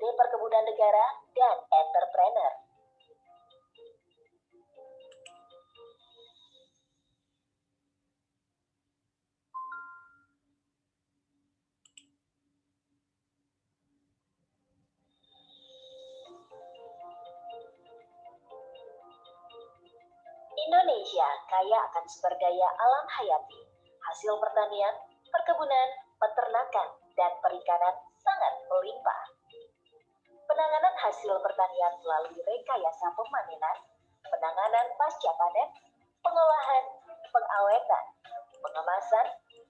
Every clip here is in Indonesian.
Perkebunan Negara, dan Entrepreneur. Indonesia kaya akan sumber daya alam hayati, hasil pertanian, perkebunan, peternakan, dan perikanan sangat melimpah. Penanganan hasil pertanian melalui rekayasa pemanenan, penanganan pasca panen, pengolahan, pengawetan, pengemasan,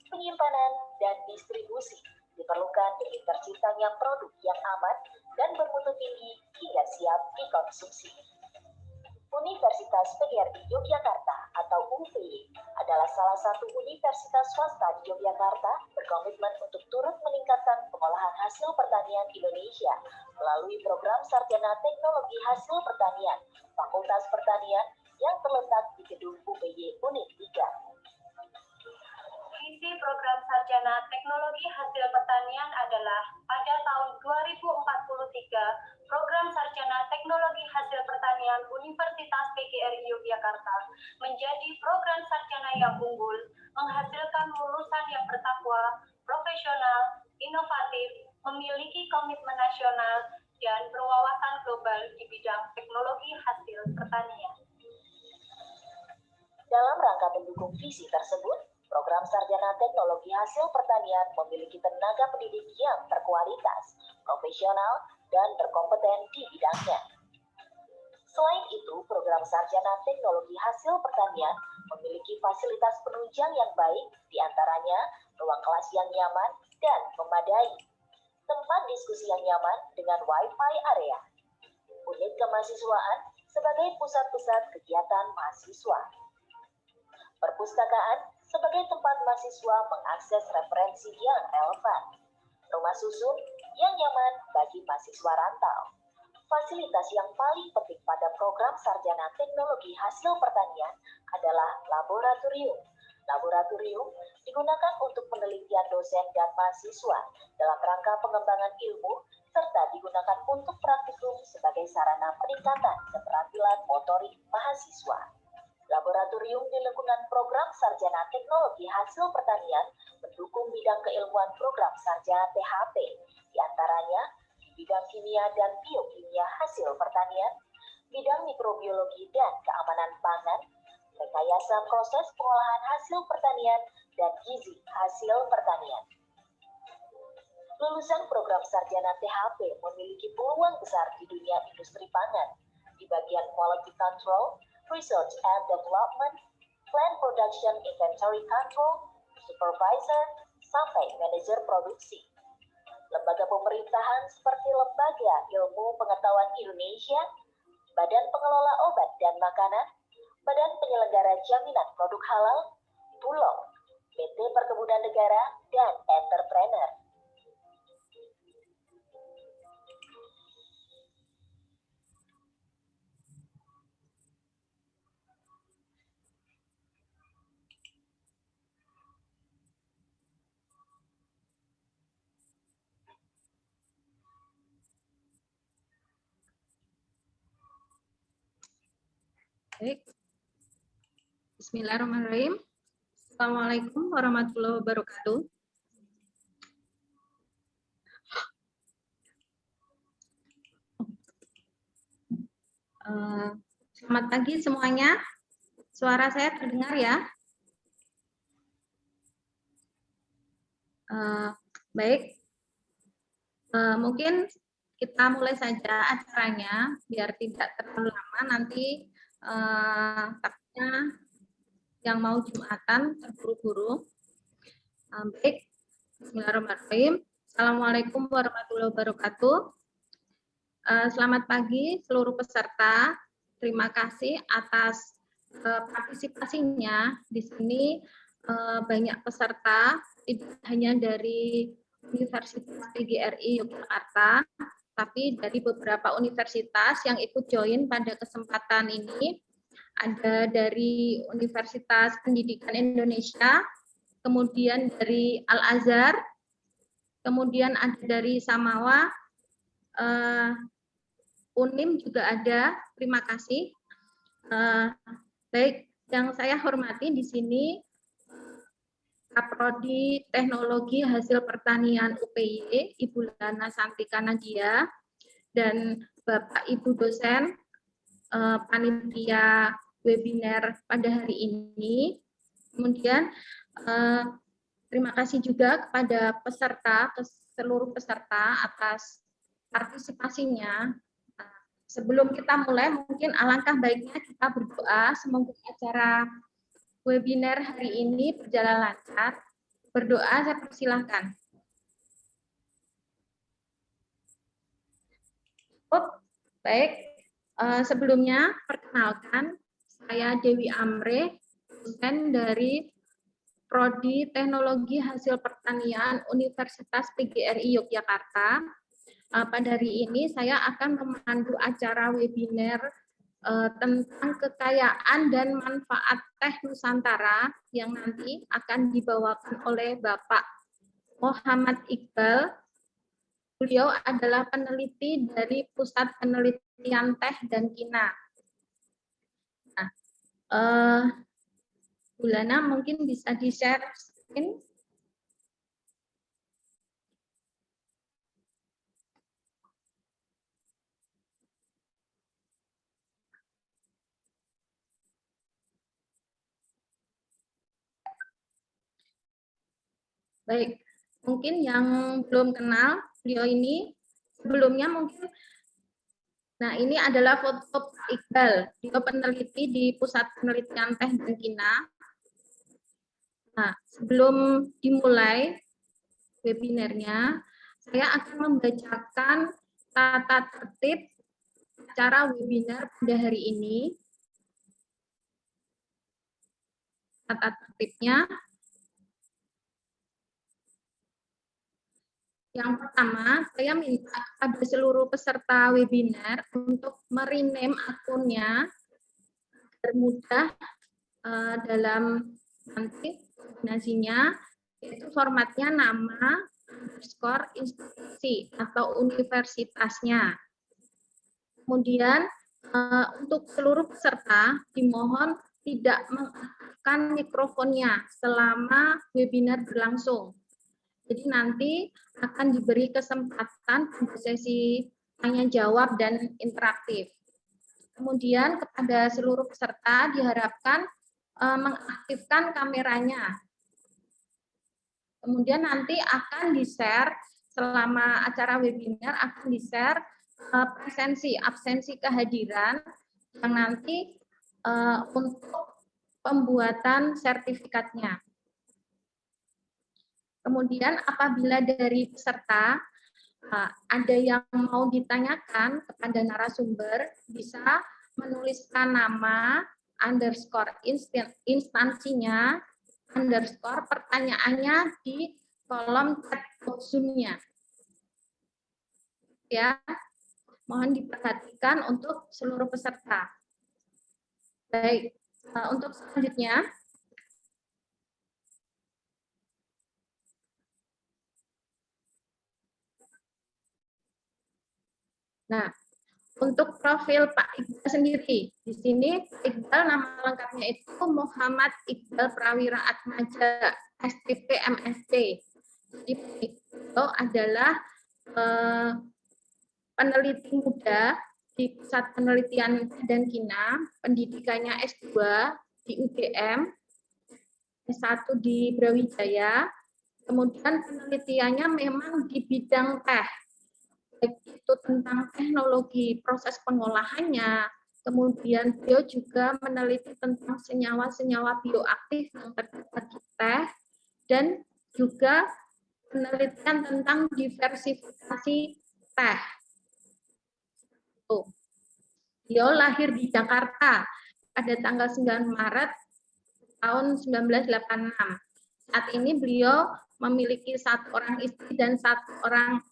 penyimpanan, dan distribusi diperlukan demi terciptanya produk yang aman dan bermutu tinggi hingga siap dikonsumsi. Universitas PGRI Yogyakarta atau UPY adalah salah satu universitas swasta di Yogyakarta berkomitmen untuk turut meningkatkan pengolahan hasil pertanian Indonesia melalui program Sarjana Teknologi Hasil Pertanian Fakultas Pertanian yang terletak di gedung UPY Unit 3. Visi program Sarjana Teknologi Hasil Pertanian adalah pada tahun 2043, program Sarjana Teknologi Hasil Pertanian Universitas PGRI Yogyakarta menjadi program sarjana yang unggul, menghasilkan lulusan yang bertakwa, profesional, inovatif, memiliki komitmen nasional, dan berwawasan global di bidang teknologi hasil pertanian. Dalam rangka mendukung visi tersebut, program Sarjana Teknologi Hasil Pertanian memiliki tenaga pendidik yang berkualitas, profesional, dan berkompeten di bidangnya. Selain itu, program Sarjana Teknologi Hasil Pertanian memiliki fasilitas penunjang yang baik, diantaranya ruang kelas yang nyaman dan memadai, tempat diskusi yang nyaman dengan Wi-Fi area, unit kemahasiswaan sebagai pusat-pusat kegiatan mahasiswa, perpustakaan sebagai tempat mahasiswa mengakses referensi yang relevan, rumah susun yang nyaman bagi mahasiswa rantau. Fasilitas yang paling penting pada program Sarjana Teknologi Hasil Pertanian adalah laboratorium. Laboratorium digunakan untuk penelitian dosen dan mahasiswa dalam rangka pengembangan ilmu, serta digunakan untuk praktikum sebagai sarana peningkatan keterampilan motorik mahasiswa. Laboratorium di lingkungan program Sarjana Teknologi Hasil Pertanian mendukung bidang keilmuan program Sarjana THP, diantaranya di bidang kimia dan biokimia hasil pertanian, bidang mikrobiologi dan keamanan pangan, rekayasa proses pengolahan hasil pertanian, dan gizi hasil pertanian. Lulusan program Sarjana THP memiliki peluang besar di dunia industri pangan, di bagian quality control, research and development, plant production inventory control, supervisor, sampai manajer produksi. Lembaga pemerintahan seperti Lembaga Ilmu Pengetahuan Indonesia, Badan Pengelola Obat dan Makanan, Badan Penyelenggara Jaminan Produk Halal, Bulog, PT Perkebunan Negara, dan Entrepreneur. Baik. Bismillahirrahmanirrahim. Assalamualaikum warahmatullahi wabarakatuh. Selamat pagi semuanya. Suara saya terdengar ya? Baik. Mungkin kita mulai saja acaranya biar tidak terlalu lama, nanti takutnya yang mau Jumatan terburu-buru. Baik, Bismillahirrahmanirrahim. Assalamualaikum warahmatullahi wabarakatuh. Selamat pagi seluruh peserta. Terima kasih atas partisipasinya. Di sini banyak peserta, tidak hanya dari Universitas PGRI Yogyakarta, tapi dari beberapa universitas yang ikut join pada kesempatan ini. Ada dari Universitas Pendidikan Indonesia, kemudian dari Al-Azhar, kemudian ada dari Samawa, Unim juga ada, terima kasih. Baik, yang saya hormati di sini Kaprodi Teknologi Hasil Pertanian UPY, Ibu Lana Santika Nadia, dan Bapak Ibu dosen panitia webinar pada hari ini. Kemudian terima kasih juga kepada seluruh peserta atas partisipasinya. Sebelum kita mulai, mungkin alangkah baiknya kita berdoa semoga acara webinar hari ini berjalan lancar. Berdoa, saya persilahkan. Baik, sebelumnya perkenalkan, saya Dewi Amre, dosen dari Prodi Teknologi Hasil Pertanian Universitas PGRI Yogyakarta. Pada hari ini saya akan memandu acara webinar tentang kekayaan dan manfaat teh Nusantara yang nanti akan dibawakan oleh Bapak Muhammad Iqbal. Beliau adalah peneliti dari Pusat Penelitian Teh dan Kina. Nah, Bulana mungkin bisa di-share screen. Baik, mungkin yang belum kenal beliau ini, sebelumnya mungkin, nah ini adalah foto Pak Iqbal, beliau peneliti di Pusat Penelitian Teh dan Kina. Nah, sebelum dimulai webinarnya, saya akan membacakan tata tertib acara webinar pada hari ini. Tata tertibnya, yang pertama, saya minta kepada seluruh peserta webinar untuk merename akunnya agar mudah dalam nanti kombinasinya, yaitu formatnya nama underscore institusi atau universitasnya. Kemudian untuk seluruh peserta dimohon tidak mengaktifkan mikrofonnya selama webinar berlangsung. Jadi nanti akan diberi kesempatan pada sesi tanya jawab dan interaktif. Kemudian kepada seluruh peserta diharapkan mengaktifkan kameranya. Kemudian nanti akan di-share selama acara webinar, akan di-share absensi kehadiran yang nanti untuk pembuatan sertifikatnya. Kemudian apabila dari peserta ada yang mau ditanyakan kepada narasumber, bisa menuliskan nama, underscore instansinya, underscore pertanyaannya di kolom chat Zoom-nya. Ya, mohon diperhatikan untuk seluruh peserta. Baik, untuk selanjutnya, nah, untuk profil Pak Iqbal sendiri, di sini Iqbal nama lengkapnya itu Muhammad Iqbal Prawira Atmaja, STP MSc. Jadi itu adalah peneliti muda di Pusat Penelitian dan Kina, pendidikannya S2 di UGM, S1 di Brawijaya, kemudian penelitiannya memang di bidang teh, baik itu tentang teknologi proses pengolahannya, kemudian beliau juga meneliti tentang senyawa-senyawa bioaktif yang terdapat di teh, dan juga penelitian tentang diversifikasi teh. Beliau lahir di Jakarta pada tanggal 9 Maret tahun 1986. Saat ini beliau memiliki 1 orang istri dan 1 orang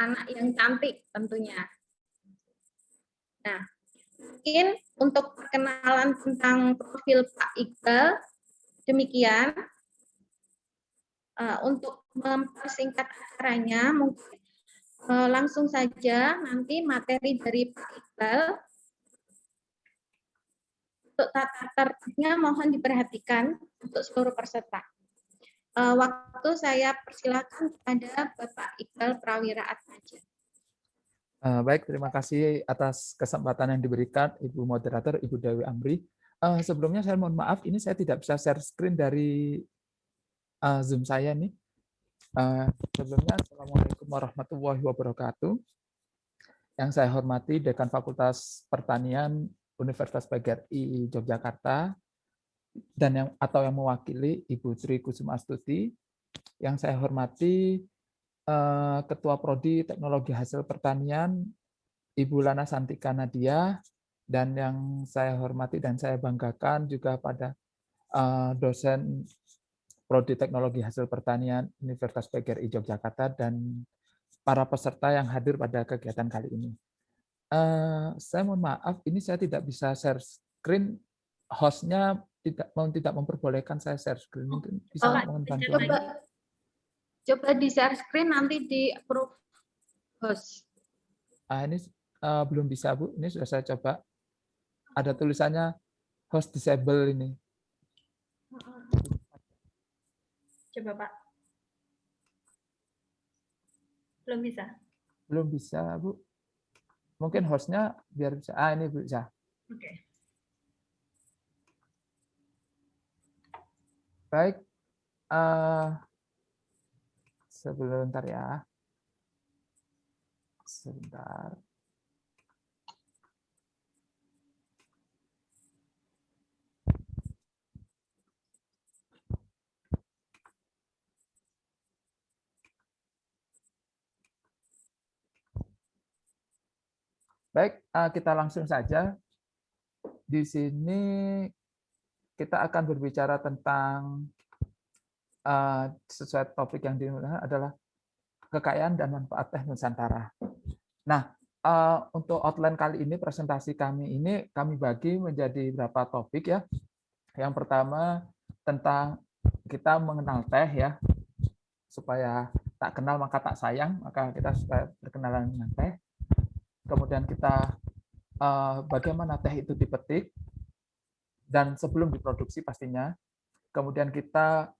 anak yang cantik tentunya. Nah, mungkin untuk perkenalan tentang profil Pak Iqbal, demikian. Untuk mempersingkat acaranya, mungkin Langsung saja nanti materi dari Pak Iqbal. Untuk tata tertibnya mohon diperhatikan untuk seluruh peserta. Waktu saya persilakan kepada Bapak Iqbal Prawira Atmaja. Baik, terima kasih atas kesempatan yang diberikan Ibu Moderator, Ibu Dewi Amri. Sebelumnya saya mohon maaf, ini saya tidak bisa share screen dari Zoom saya nih. Sebelumnya, Assalamualaikum warahmatullahi wabarakatuh. Yang saya hormati Dekan Fakultas Pertanian Universitas PGRI Yogyakarta, dan yang mewakili Ibu Tri Kusuma Astuti. Yang saya hormati Ketua Prodi Teknologi Hasil Pertanian Ibu Lana Santika Nadia, dan yang saya hormati dan saya banggakan juga pada dosen Prodi Teknologi Hasil Pertanian Universitas PGRI Yogyakarta dan para peserta yang hadir pada kegiatan kali ini. Saya mohon maaf, ini saya tidak bisa share screen, host-nya tidak memperbolehkan saya share screen. Mungkin bisa mohon bantuan. Coba di share screen, nanti di approve host. Ini belum bisa, Bu. Ini sudah saya coba. Ada tulisannya host disable ini. Coba, Pak. Belum bisa? Belum bisa, Bu. Mungkin hostnya biar bisa. Ini bisa. Oke. Baik. Sebentar ya. Sebentar. Baik, kita langsung saja. Di sini kita akan berbicara tentang sesuai topik yang dimulai adalah kekayaan dan manfaat teh Nusantara. Nah, untuk outline kali ini, presentasi kami ini kami bagi menjadi beberapa topik ya. Yang pertama tentang kita mengenal teh ya, supaya tak kenal maka tak sayang, maka kita supaya berkenalan dengan teh. Kemudian kita bagaimana teh itu dipetik dan sebelum diproduksi pastinya. Kemudian kita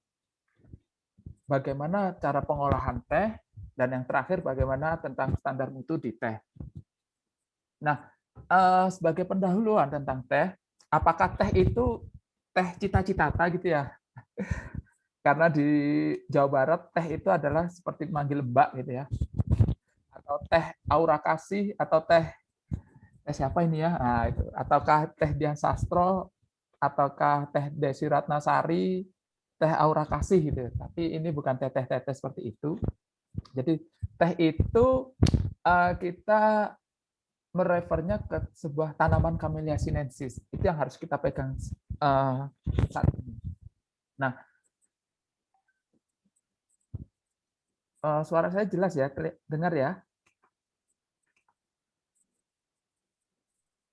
bagaimana cara pengolahan teh, dan yang terakhir bagaimana tentang standar mutu di teh. Nah, sebagai pendahuluan tentang teh, apakah teh itu teh cita-citata gitu ya? Karena di Jawa Barat teh itu adalah seperti manggil mbak gitu ya. Atau teh Aura Kasih, atau teh siapa ini ya? Nah, itu. Ataukah teh Dian Sastro, ataukah teh Desi Ratnasari, teh Aura Kasih gitu. Tapi ini bukan teh-teh seperti itu. Jadi teh itu kita merefernya ke sebuah tanaman Camellia sinensis. Itu yang harus kita pegang saat ini. Nah, suara saya jelas ya, dengar ya?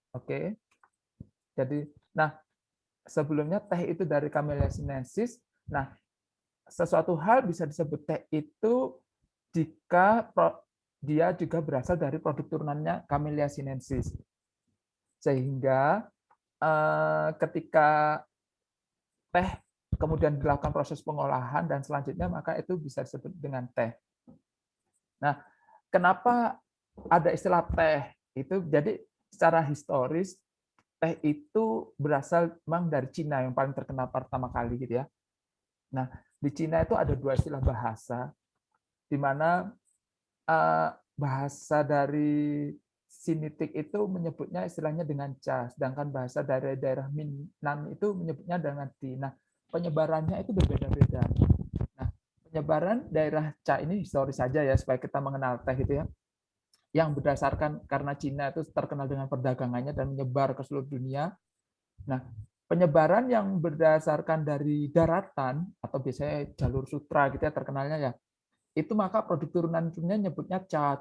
Oke. Jadi, nah sebelumnya teh itu dari Camellia sinensis. Nah, sesuatu hal bisa disebut teh itu jika dia juga berasal dari produk turunannya Camellia sinensis. Sehingga ketika teh kemudian dilakukan proses pengolahan dan selanjutnya maka itu bisa disebut dengan teh. Nah, kenapa ada istilah teh? Itu jadi secara historis teh itu berasal memang dari Cina yang paling terkenal pertama kali gitu ya. Nah, di Cina itu ada dua istilah bahasa, di mana bahasa dari Sinitik itu menyebutnya istilahnya dengan ca, sedangkan bahasa dari daerah Minnan itu menyebutnya dengan ti. Nah, penyebarannya itu berbeda-beda. Nah, penyebaran daerah ca ini historis saja ya, supaya kita mengenal teh itu ya, yang berdasarkan karena Cina itu terkenal dengan perdagangannya dan menyebar ke seluruh dunia. Nah, penyebaran yang berdasarkan dari daratan atau biasanya jalur sutra gitu ya terkenalnya ya, itu maka produk turunannya nyebutnya ca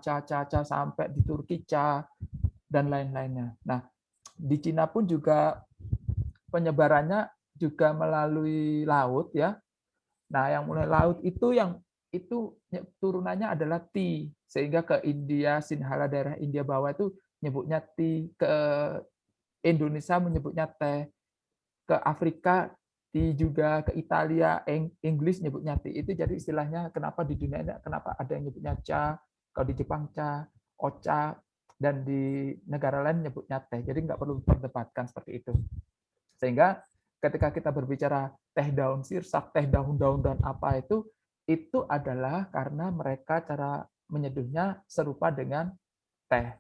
sampai di Turki ca dan lain-lainnya. Nah, di Cina pun juga penyebarannya juga melalui laut ya. Nah, yang mulai laut itu yang itu turunannya adalah tea, sehingga ke India, Sinhala daerah India bawah itu nyebutnya tea, ke Indonesia menyebutnya teh, ke Afrika tea juga, ke Italia, Inggris nyebutnya tea. Itu jadi istilahnya kenapa di dunia ini kenapa ada yang nyebutnya cha, kalau di Jepang cha, ocha, dan di negara lain nyebutnya teh. Jadi nggak perlu perdebatkan seperti itu. Sehingga ketika kita berbicara teh daun sirsak, teh daun-daun dan apa itu adalah karena mereka cara menyeduhnya serupa dengan teh.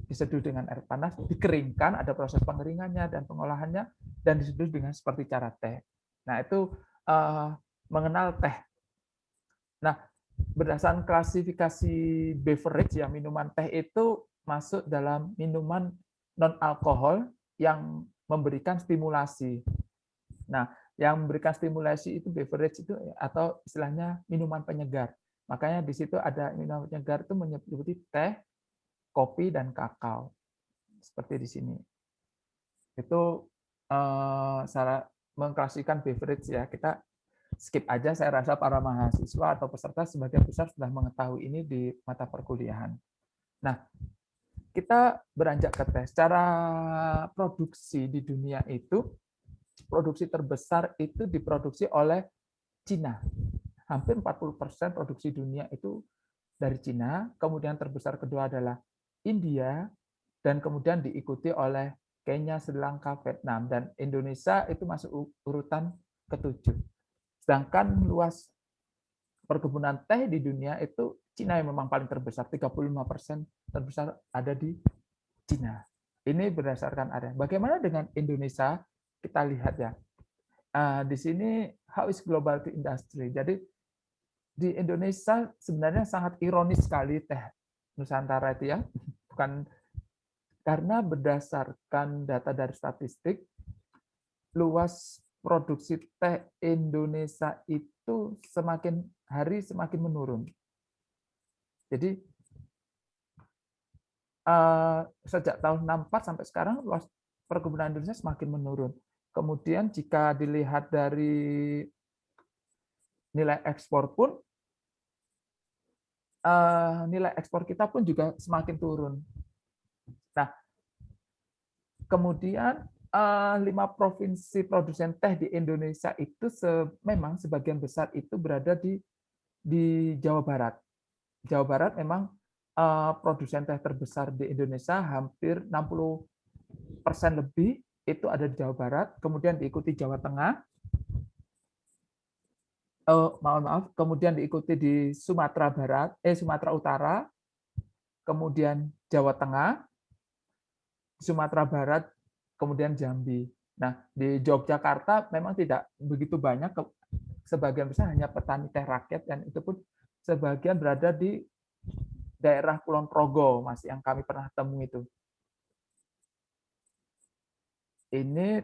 Diseduh dengan air panas, dikeringkan, ada proses pengeringannya dan pengolahannya, dan diseduh dengan seperti cara teh. Nah, itu mengenal teh. Nah, berdasarkan klasifikasi beverage, ya minuman teh itu masuk dalam minuman non-alkohol yang memberikan stimulasi. Nah, yang memberikan stimulasi itu beverage itu atau istilahnya minuman penyegar. Makanya di situ ada minuman penyegar itu meliputi teh, kopi, dan kakao. Seperti di sini. Itu cara mengklasifikasikan beverage ya. Kita skip aja, saya rasa para mahasiswa atau peserta sebagian besar sudah mengetahui ini di mata perkuliahan. Nah, kita beranjak ke teh. Secara produksi di dunia itu, produksi terbesar itu diproduksi oleh Cina. Hampir 40% produksi dunia itu dari Cina, kemudian terbesar kedua adalah India, dan kemudian diikuti oleh Kenya, Sri Lanka, Vietnam, dan Indonesia itu masuk urutan ke-7. Sedangkan luas perkebunan teh di dunia itu Cina yang memang paling terbesar, 35% terbesar ada di Cina. Ini berdasarkan area. Bagaimana dengan Indonesia? Kita lihat ya. Di sini how is global tea industry. Jadi di Indonesia sebenarnya sangat ironis sekali teh Nusantara itu ya. Bukan karena berdasarkan data dari statistik, luas produksi teh Indonesia itu semakin hari semakin menurun. Jadi sejak tahun 64 sampai sekarang luas perkebunan Indonesia semakin menurun. Kemudian jika dilihat dari nilai ekspor pun, nilai ekspor kita pun juga semakin turun. Nah, kemudian 5 provinsi produsen teh di Indonesia itu memang sebagian besar itu berada di Jawa Barat. Jawa Barat memang produsen teh terbesar di Indonesia, hampir 60% lebih itu ada di Jawa Barat, kemudian diikuti Jawa Tengah, kemudian diikuti di Sumatera Utara, kemudian Jawa Tengah, Sumatera Barat, kemudian Jambi. Nah, di Yogyakarta memang tidak begitu banyak, sebagian besar hanya petani teh rakyat, dan itu pun sebagian berada di daerah Kulon Progo, Mas, yang kami pernah temui itu. Ini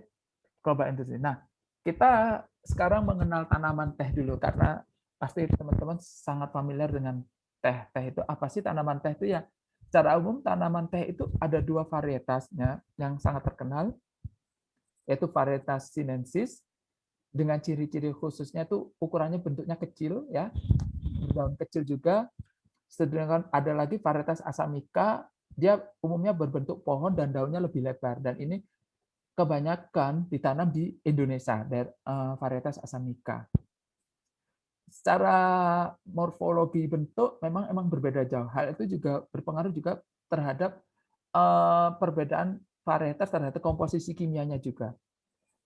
global industry. Nah, kita sekarang mengenal tanaman teh dulu, karena pasti teman-teman sangat familiar dengan teh. Teh itu apa sih? Tanaman teh itu ya, secara umum tanaman teh itu ada 2 varietasnya yang sangat terkenal, yaitu varietas sinensis, dengan ciri-ciri khususnya itu ukurannya bentuknya kecil, ya, daun kecil juga. Sedangkan ada lagi varietas Assamica, dia umumnya berbentuk pohon dan daunnya lebih lebar, dan ini kebanyakan ditanam di Indonesia, varietas Assamica. Secara morfologi bentuk memang berbeda jauh. Hal itu juga berpengaruh juga terhadap perbedaan varietas terhadap komposisi kimianya juga.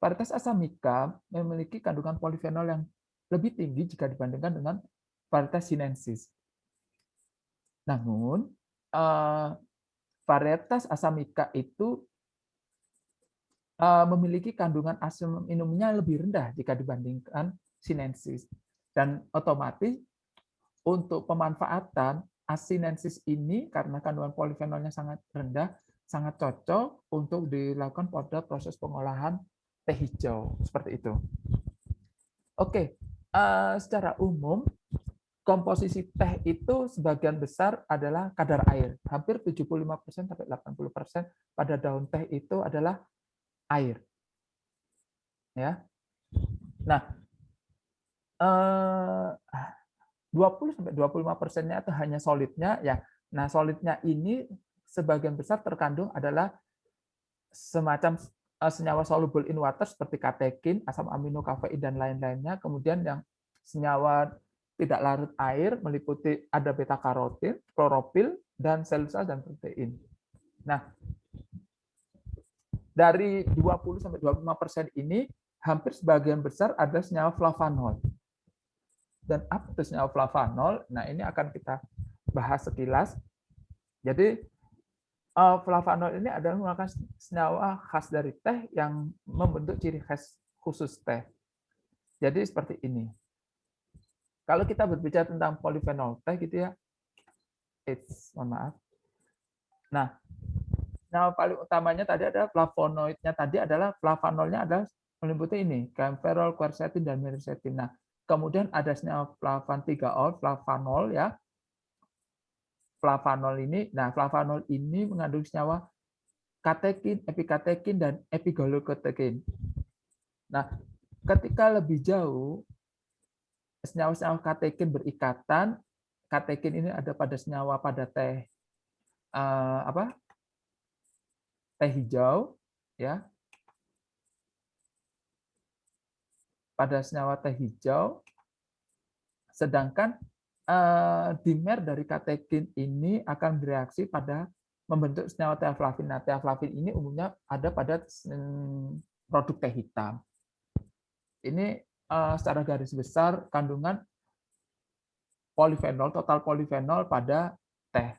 Varietas Assamica memiliki kandungan polifenol yang lebih tinggi jika dibandingkan dengan varietas sinensis. Namun, varietas Assamica itu memiliki kandungan asam minumnya lebih rendah jika dibandingkan sinensis. Dan otomatis untuk pemanfaatan sinensis ini, karena kandungan polifenolnya sangat rendah, sangat cocok untuk dilakukan pada proses pengolahan teh hijau, seperti itu. Oke, secara umum komposisi teh itu sebagian besar adalah kadar air. Hampir 75% sampai 80% pada daun teh itu adalah air. Ya. Nah, 20-25%-nya itu hanya solidnya ya. Nah, solidnya ini sebagian besar terkandung adalah semacam senyawa soluble in water seperti katekin, asam amino, kafein dan lain-lainnya. Kemudian yang senyawa tidak larut air meliputi ada beta karotin, klorofil dan selulosa dan protein. Nah, dari 20-25% ini hampir sebagian besar ada senyawa flavanol. Dan apa itu senyawa flavanol? Nah, ini akan kita bahas sekilas. Jadi flavanol ini adalah merupakan senyawa khas dari teh yang membentuk ciri khas khusus teh. Jadi seperti ini. Kalau kita berbicara tentang polifenol teh gitu ya, mohon maaf. Nah, senyawa paling utamanya tadi adalah flavonoidnya tadi adalah flavanolnya adalah meliputi ini, camphorol, quercetin dan myrcetin. Nah, kemudian ada senyawa flavan-3-ol, flavanol ya. Flavanol ini, nah flavanol ini mengandung senyawa katekin, epikatekin dan epiglucotekin. Nah, ketika lebih jauh senyawa-senyawa katekin berikatan, katekin ini ada pada senyawa pada teh teh hijau ya. Pada senyawa teh hijau, sedangkan dimer dari katekin ini akan bereaksi pada membentuk senyawa teaflavin. Nah, teaflavin ini umumnya ada pada produk teh hitam. Ini secara garis besar kandungan polifenol, total polifenol pada teh.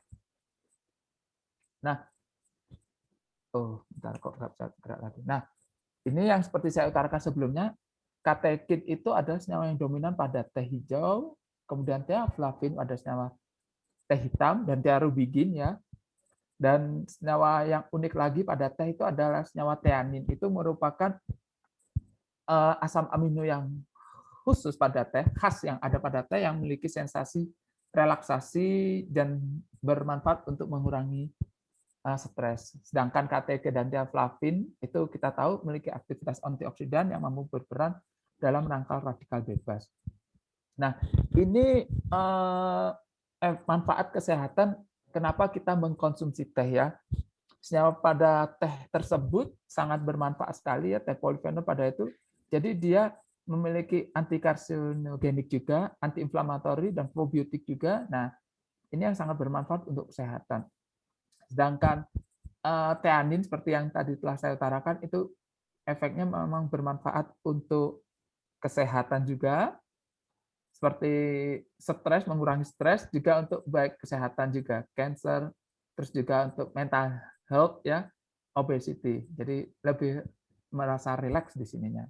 Nah, bentar kok nggak bisa gerak lagi. Nah, ini yang seperti saya utarakan sebelumnya, katekin itu adalah senyawa yang dominan pada teh hijau, kemudian teaflavin ada senyawa teh hitam dan tearubigin ya. Dan senyawa yang unik lagi pada teh itu adalah senyawa teanin. Itu merupakan asam amino yang khusus pada teh, khas yang ada pada teh yang memiliki sensasi relaksasi dan bermanfaat untuk mengurangi stres. Sedangkan KTK dan teaflavin itu kita tahu memiliki aktivitas antioksidan yang mampu berperan dalam menangkal radikal bebas. Nah, ini manfaat kesehatan kenapa kita mengkonsumsi teh ya. Senyawa pada teh tersebut sangat bermanfaat sekali ya, teh polifenol pada itu. Jadi dia memiliki anti-karsinogenik juga, anti-inflamatori dan probiotik juga. Nah, ini yang sangat bermanfaat untuk kesehatan. Sedangkan teanin seperti yang tadi telah saya utarakan itu efeknya memang bermanfaat untuk kesehatan juga, seperti stres, mengurangi stres, juga untuk baik kesehatan juga, cancer, terus juga untuk mental health ya, obesity. Jadi lebih merasa rileks di sininya.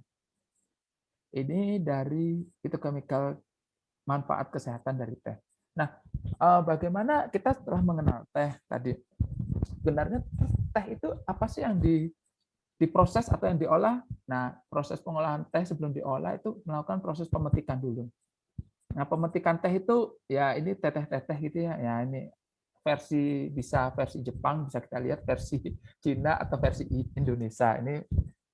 Ini dari phytochemical manfaat kesehatan dari teh. Nah, bagaimana kita setelah mengenal teh tadi? Sebenarnya teh itu apa sih yang diproses atau yang diolah? Nah, proses pengolahan teh sebelum diolah itu melakukan proses pemetikan dulu. Nah, pemetikan teh itu ya ini teteh-teteh gitu ya. Ya ini bisa versi Jepang, bisa kita lihat versi Cina atau versi Indonesia. Ini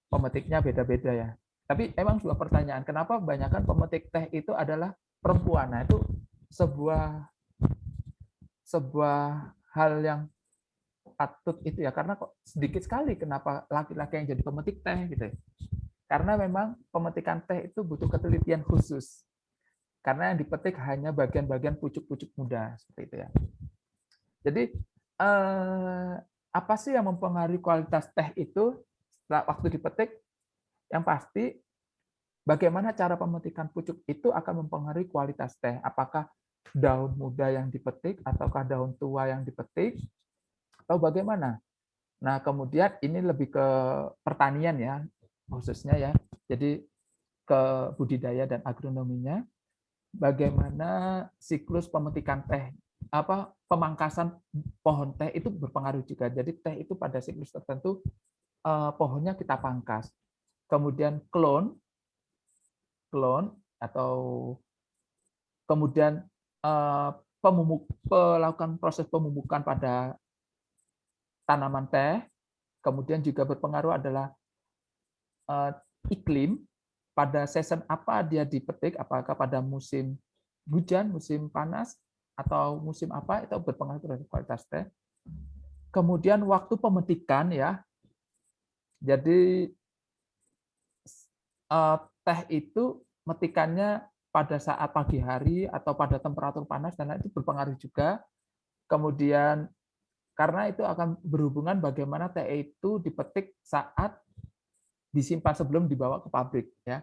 pemetiknya beda-beda ya. Tapi emang sebuah pertanyaan, kenapa kebanyakan pemetik teh itu adalah perempuan? Nah, itu sebuah hal yang patut itu ya, karena kok sedikit sekali kenapa laki-laki yang jadi pemetik teh gitu. Karena memang pemetikan teh itu butuh ketelitian khusus. Karena yang dipetik hanya bagian-bagian pucuk-pucuk muda seperti itu ya. Jadi apa sih yang mempengaruhi kualitas teh itu setelah waktu dipetik? Yang pasti bagaimana cara pemetikan pucuk itu akan mempengaruhi kualitas teh. Apakah daun muda yang dipetik ataukah daun tua yang dipetik atau bagaimana? Nah, kemudian ini lebih ke pertanian ya, khususnya ya. Jadi ke budidaya dan agronominya. Bagaimana siklus pemetikan teh, pemangkasan pohon teh itu berpengaruh juga. Jadi teh itu pada siklus tertentu pohonnya kita pangkas. Kemudian klon atau kemudian melakukan proses pemupukan pada tanaman teh. Kemudian juga berpengaruh adalah iklim, pada season apa dia dipetik, apakah pada musim hujan, musim panas, atau musim apa, itu berpengaruh terhadap kualitas teh. Kemudian waktu pemetikan ya. Jadi teh itu metikannya pada saat pagi hari atau pada temperatur panas dan itu berpengaruh juga. Kemudian karena itu akan berhubungan bagaimana teh itu dipetik saat disimpan sebelum dibawa ke pabrik ya.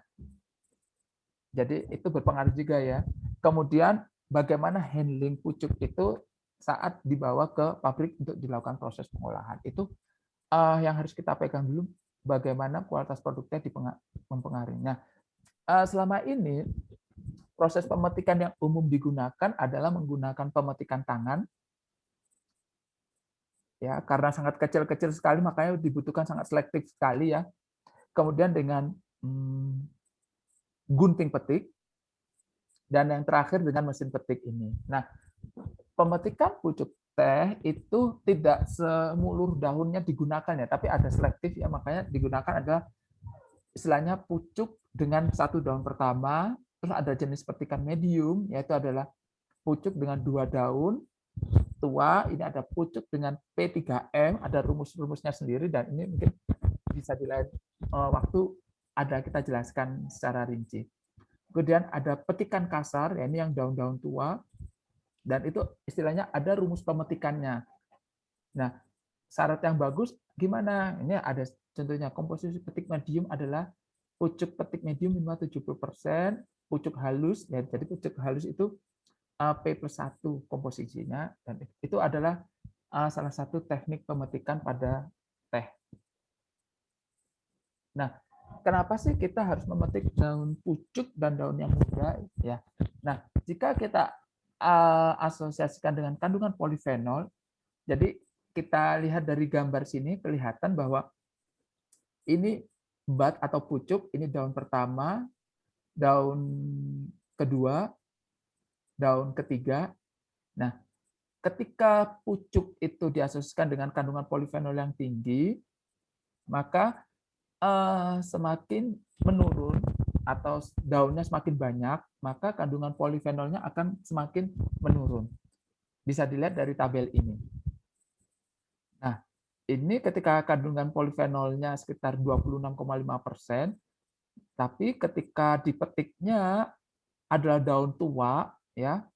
Jadi itu berpengaruh juga ya. Kemudian bagaimana handling pucuk itu saat dibawa ke pabrik untuk dilakukan proses pengolahan. Itu yang harus kita pegang dulu, bagaimana kualitas produknya mempengaruhi. Nah, selama ini proses pemetikan yang umum digunakan adalah menggunakan pemetikan tangan, ya karena sangat kecil-kecil sekali makanya dibutuhkan sangat selektif sekali ya. Kemudian dengan gunting petik, dan yang terakhir dengan mesin petik ini. Nah, pemetikan pucuk teh itu tidak semulur daunnya digunakan ya, tapi ada selektif ya, makanya digunakan adalah istilahnya pucuk dengan satu daun pertama, terus ada jenis petikan medium, yaitu adalah pucuk dengan 2 daun tua, ini ada pucuk dengan P3M, ada rumus-rumusnya sendiri, dan ini mungkin bisa di lain waktu ada kita jelaskan secara rinci. Kemudian ada petikan kasar, ya ini yang daun-daun tua, dan itu istilahnya ada rumus pemetikannya. Nah, syarat yang bagus gimana? Ini ada contohnya, komposisi petik medium adalah pucuk petik medium minimal 70%, pucuk halus, ya, jadi pucuk halus itu P+1 komposisinya, dan itu adalah salah satu teknik pemetikan pada teh. Nah, kenapa sih kita harus memetik daun pucuk dan daun yang muda? Ya, nah jika kita asosiasikan dengan kandungan polifenol, jadi kita lihat dari gambar sini kelihatan bahwa ini bud atau pucuk, ini daun pertama, daun kedua, daun ketiga. Nah, ketika pucuk itu diasosiasikan dengan kandungan polifenol yang tinggi, maka semakin menurun atau daunnya semakin banyak, maka kandungan polifenolnya akan semakin menurun. Bisa dilihat dari tabel ini. Nah, ini ketika kandungan polifenolnya sekitar 26,5%, tapi ketika dipetiknya adalah daun tua, ya,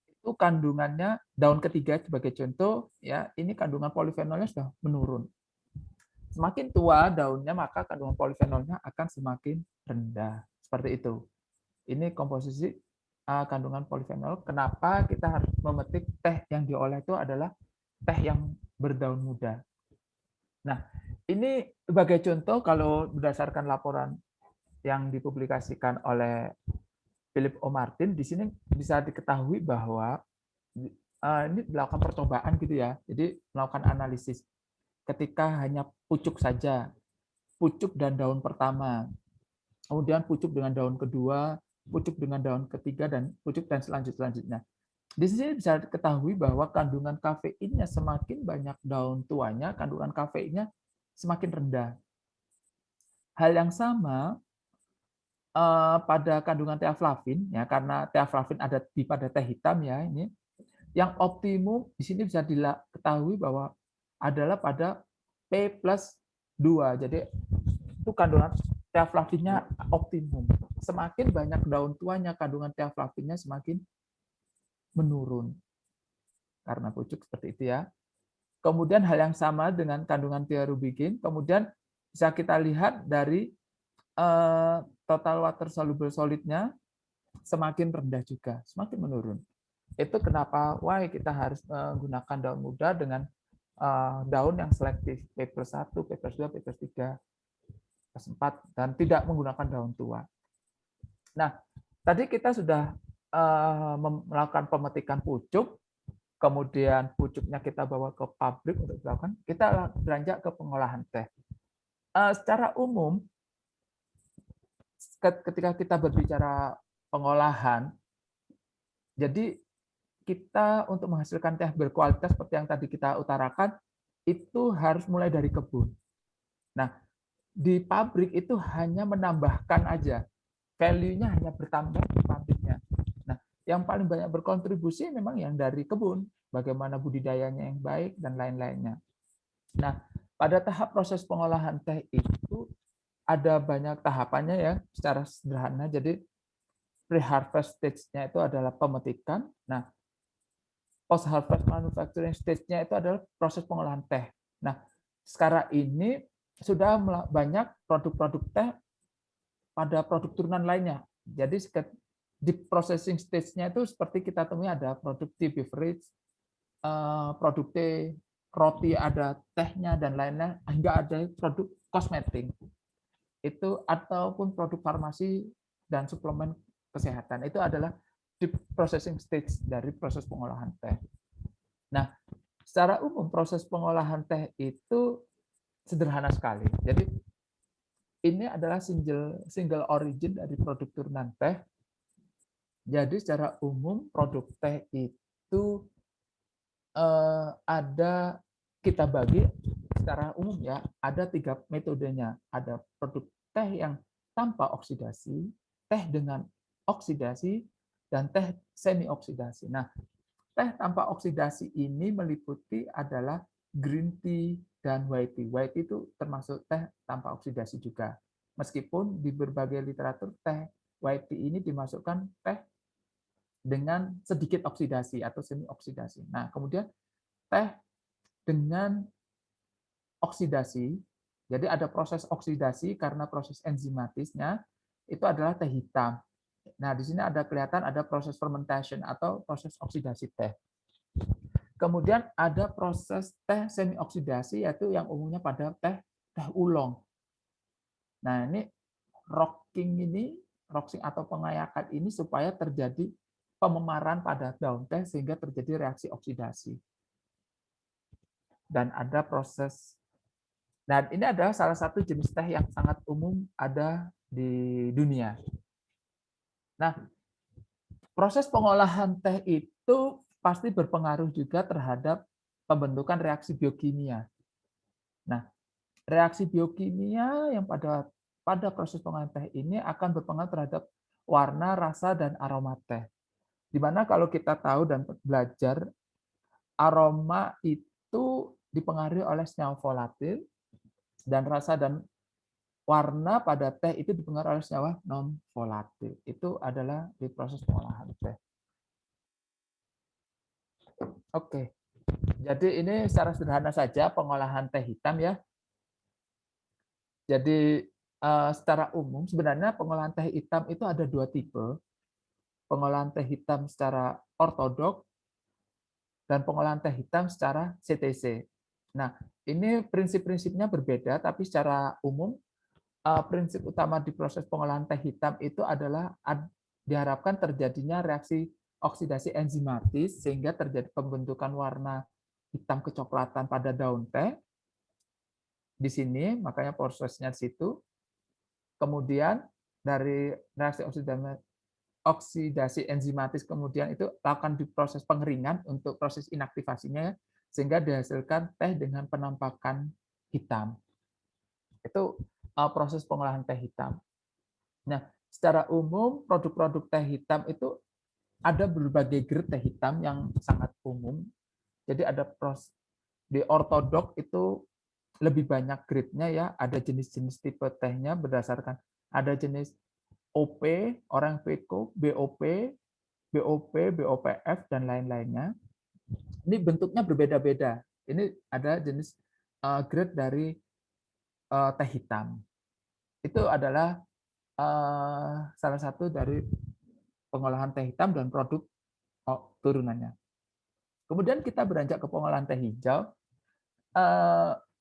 itu kandungannya daun ketiga sebagai contoh, ya, ini kandungan polifenolnya sudah menurun. Semakin tua daunnya, maka kandungan polifenolnya akan semakin rendah. Seperti itu. Ini komposisi kandungan polifenol. Kenapa kita harus memetik teh yang diolah itu adalah teh yang berdaun muda. Nah, ini sebagai contoh kalau berdasarkan laporan yang dipublikasikan oleh Philip O. Martin, di sini bisa diketahui bahwa ini dilakukan percobaan gitu ya. Jadi melakukan analisis. Ketika hanya pucuk saja, pucuk dan daun pertama, kemudian pucuk dengan daun kedua, pucuk dengan daun ketiga, dan pucuk dan selanjutnya. Di sini bisa diketahui bahwa kandungan kafeinnya semakin banyak daun tuanya, kandungan kafeinnya semakin rendah. Hal yang sama pada kandungan teaflavin, ya karena teaflavin ada pada teh hitam ya ini, yang optimum di sini bisa diketahui bahwa adalah pada P+2. Jadi itu kandungan teaflavinnya optimum. Semakin banyak daun tuanya, kandungan teaflavinnya semakin menurun. Karena pucuk seperti itu ya. Kemudian hal yang sama dengan kandungan tiarubicin, kemudian bisa kita lihat dari total water soluble solidnya semakin rendah juga, semakin menurun. Itu kenapa kita harus menggunakan daun muda dengan daun yang selektif P+1, P+2, P+3, P+4 dan tidak menggunakan daun tua. Nah, tadi kita sudah melakukan pemetikan pucuk, kemudian pucuknya kita bawa ke pabrik untuk dilakukan, kita beranjak ke pengolahan teh. Secara umum, ketika kita berbicara pengolahan, jadi kita untuk menghasilkan teh berkualitas seperti yang tadi kita utarakan, itu harus mulai dari kebun. Nah, di pabrik itu hanya menambahkan aja, value-nya hanya bertambah di pabriknya. yang paling banyak berkontribusi memang yang dari kebun, bagaimana budidayanya yang baik dan lain-lainnya. Nah, pada tahap proses pengolahan teh itu ada banyak tahapannya ya, secara sederhana. Jadi pre-harvest stage-nya itu adalah pemetikan. Nah, post-harvest manufacturing stage-nya itu adalah proses pengolahan teh. Nah, sekarang ini sudah banyak produk-produk teh pada produk turunan lainnya. Jadi di processing stage-nya itu seperti kita temui ada produk tea beverage, produk teh, roti, ada tehnya dan lainnya, hingga ada produk kosmetik itu ataupun produk farmasi dan suplemen kesehatan. Itu adalah di processing stage dari proses pengolahan teh. Nah, secara umum proses pengolahan teh itu sederhana sekali. Jadi ini adalah single origin dari produk turunan teh. Jadi secara umum produk teh itu ada, kita bagi secara umum ya, ada 3 metodenya. Ada produk teh yang tanpa oksidasi, teh dengan oksidasi, dan teh semi oksidasi. Nah, teh tanpa oksidasi ini meliputi adalah green tea dan white tea. White tea itu termasuk teh tanpa oksidasi juga. Meskipun di berbagai literatur teh white tea ini dimasukkan teh dengan sedikit oksidasi atau semi oksidasi. Nah, kemudian teh dengan oksidasi, jadi ada proses oksidasi karena proses enzimatisnya, itu adalah teh hitam. Nah, di sini ada kelihatan ada proses fermentation atau proses oksidasi teh. Kemudian ada proses teh semi oksidasi, yaitu yang umumnya pada teh oolong. Nah, ini roasting atau pengayakan ini supaya terjadi pememaran pada daun teh sehingga terjadi reaksi oksidasi. Dan ada proses, dan ini adalah salah satu jenis teh yang sangat umum ada di dunia. Nah, proses pengolahan teh itu pasti berpengaruh juga terhadap pembentukan reaksi biokimia. Nah, reaksi biokimia yang pada proses pengolahan teh ini akan berpengaruh terhadap warna, rasa, dan aroma teh. Di mana kalau kita tahu dan belajar, aroma itu dipengaruhi oleh senyawa volatil, dan rasa dan warna pada teh itu dipengaruhi oleh senyawa non volatil. Itu adalah di proses pengolahan teh. Oke, jadi ini secara sederhana saja pengolahan teh hitam ya. Jadi secara umum sebenarnya pengolahan teh hitam itu ada 2 tipe. Pengolahan teh hitam secara ortodok dan pengolahan teh hitam secara CTC. Nah, ini prinsip-prinsipnya berbeda, tapi secara umum prinsip utama di proses pengolahan teh hitam itu adalah diharapkan terjadinya reaksi oksidasi enzimatis sehingga terjadi pembentukan warna hitam kecoklatan pada daun teh. Di sini makanya prosesnya di situ. Kemudian dari reaksi oksidasi enzimatis kemudian itu akan diproses pengeringan untuk proses inaktivasinya sehingga dihasilkan teh dengan penampakan hitam. Itu proses pengolahan teh hitam. Nah, secara umum produk-produk teh hitam itu ada berbagai grade teh hitam yang sangat umum. Jadi ada di ortodok itu lebih banyak grade-nya ya, ada jenis-jenis tipe tehnya berdasarkan ada jenis OP, orang PECO, BOP, BOP, BOPF dan lain-lainnya. Ini bentuknya berbeda-beda. Ini ada jenis grade dari teh hitam. Itu adalah salah satu dari pengolahan teh hitam dan produk turunannya. Kemudian kita beranjak ke pengolahan teh hijau.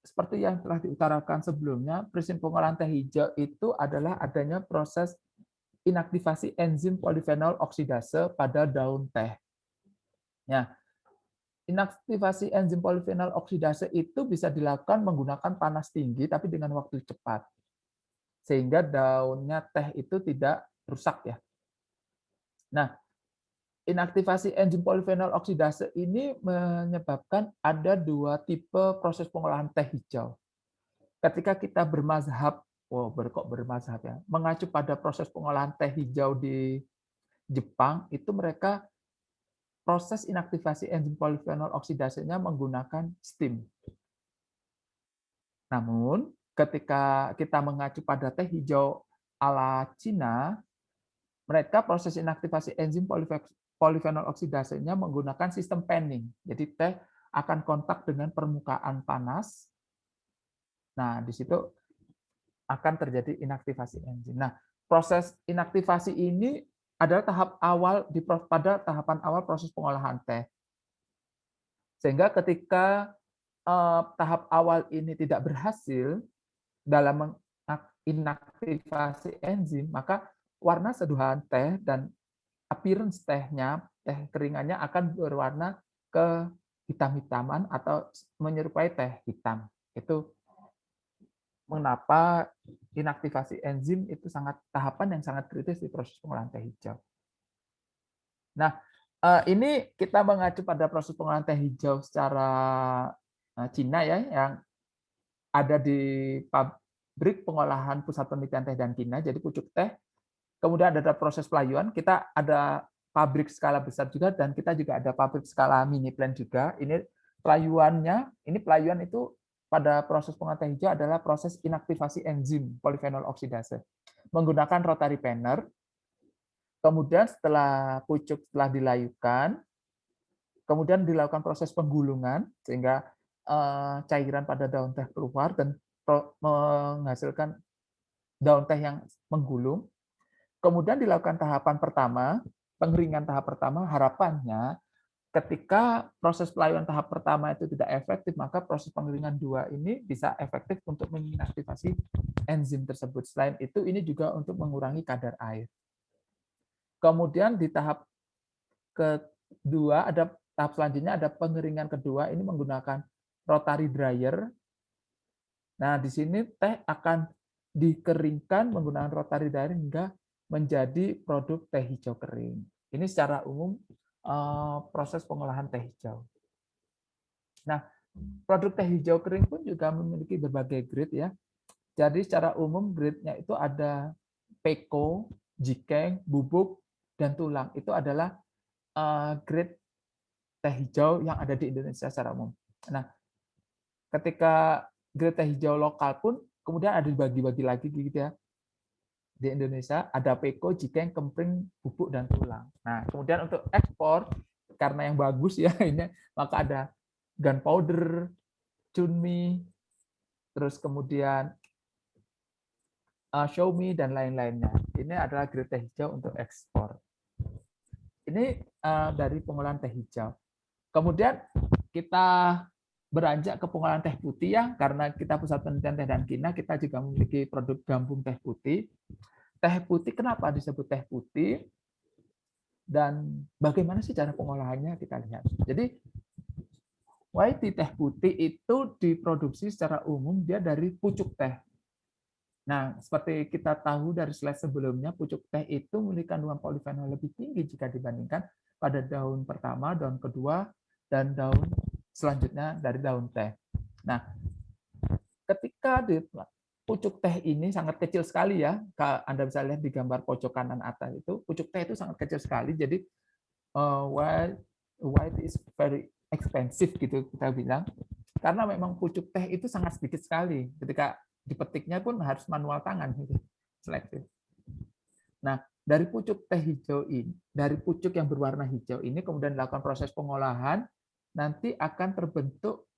Seperti yang telah diutarakan sebelumnya, prinsip pengolahan teh hijau itu adalah adanya proses inaktivasi enzim polifenol oksidase pada daun teh. Nah, inaktivasi enzim polifenol oksidase itu bisa dilakukan menggunakan panas tinggi tapi dengan waktu cepat. Sehingga daunnya teh itu tidak rusak ya. Nah, inaktivasi enzim polifenol oksidase ini menyebabkan ada 2 tipe proses pengolahan teh hijau. Ketika kita bermazhab, bermazhab ya, mengacu pada proses pengolahan teh hijau di Jepang itu mereka proses inaktivasi enzim polifenol oksidasenya menggunakan steam. Namun, ketika kita mengacu pada teh hijau ala Cina, mereka proses inaktivasi enzim polifenol oksidasenya menggunakan sistem panning. Jadi teh akan kontak dengan permukaan panas. Nah, di situ akan terjadi inaktivasi enzim. Nah, proses inaktivasi ini adalah tahap awal pada tahapan awal proses pengolahan teh. Sehingga ketika tahap awal ini tidak berhasil dalam inaktivasi enzim, maka warna seduhan teh dan appearance tehnya, teh keringannya akan berwarna ke hitam-hitaman atau menyerupai teh hitam. Itu mengapa inaktivasi enzim itu tahapan yang sangat kritis di proses pengolahan teh hijau. Nah, ini kita mengacu pada proses pengolahan teh hijau secara Cina ya, yang ada di pabrik pengolahan pusat penelitian teh dan Cina, jadi pucuk teh. Kemudian ada proses pelayuan, kita ada pabrik skala besar juga, dan kita juga ada pabrik skala mini plant juga. Ini pelayuannya, pelayuan itu pada proses pengolahan teh hijau adalah proses inaktivasi enzim polifenol oksidase menggunakan rotary panner. Kemudian setelah pucuk telah dilayukan, kemudian dilakukan proses penggulungan sehingga cairan pada daun teh keluar dan menghasilkan daun teh yang menggulung. Kemudian dilakukan tahapan pertama, pengeringan tahap pertama, harapannya ketika proses pelayuan tahap pertama itu tidak efektif, maka proses pengeringan 2 ini bisa efektif untuk mengaktifasi enzim tersebut. Selain itu, ini juga untuk mengurangi kadar air. Kemudian di tahap kedua, ada tahap selanjutnya ada pengeringan kedua, ini menggunakan rotary dryer. Nah, di sini teh akan dikeringkan menggunakan rotary dryer hingga menjadi produk teh hijau kering. Ini secara umum proses pengolahan teh hijau. Nah, produk teh hijau kering pun juga memiliki berbagai grade ya. Jadi secara umum grade-nya itu ada peko, jikeng, bubuk, dan tulang. Itu adalah grade teh hijau yang ada di Indonesia secara umum. Nah, ketika grade teh hijau lokal pun kemudian ada dibagi-bagi lagi gitu ya. Di Indonesia ada peko, jikeng, kempring, bubuk, dan tulang. Nah, kemudian untuk ekspor, karena yang bagus ya ini, maka ada gunpowder, cunmi, terus kemudian Xiaomi, dan lain-lainnya. Ini adalah grade teh hijau untuk ekspor. Ini dari pengolahan teh hijau. Kemudian kita beranjak ke pengolahan teh putih ya, karena kita pusat penelitian teh dan Kina, kita juga memiliki produk gabung teh putih. Teh putih kenapa disebut teh putih? Dan bagaimana sih cara pengolahannya kita lihat. Jadi white tea teh putih itu diproduksi secara umum dia dari pucuk teh. Nah, seperti kita tahu dari slide sebelumnya, pucuk teh itu memiliki kandungan polifenol lebih tinggi jika dibandingkan pada daun pertama, daun kedua, dan daun selanjutnya dari daun teh. Nah, ketika di pucuk teh ini sangat kecil sekali ya, Anda bisa lihat di gambar pojok kanan atas itu, pucuk teh itu sangat kecil sekali, jadi white is very expensive gitu kita bilang, karena memang pucuk teh itu sangat sedikit sekali, ketika dipetiknya pun harus manual tangan gitu, selektif. Nah, dari pucuk teh hijau ini, dari pucuk yang berwarna hijau ini kemudian dilakukan proses pengolahan, nanti akan terbentuk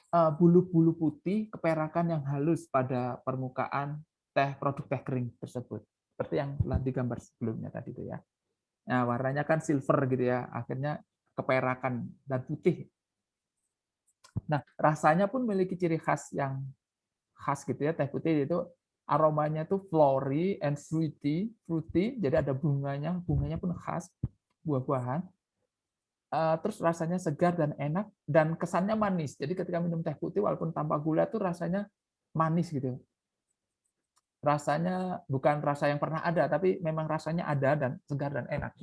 bulu-bulu putih keperakan yang halus pada permukaan teh produk teh kering tersebut, seperti yang telah digambar sebelumnya tadi itu ya. Nah, warnanya kan silver gitu ya, akhirnya keperakan dan putih. Nah, rasanya pun memiliki ciri khas yang khas gitu ya, teh putih itu aromanya itu flory and fruity, jadi ada bunganya pun khas, buah-buahan. Terus rasanya segar dan enak dan kesannya manis. Jadi ketika minum teh putih walaupun tanpa gula tuh rasanya manis gitu. Rasanya bukan rasa yang pernah ada, tapi memang rasanya ada dan segar dan enak.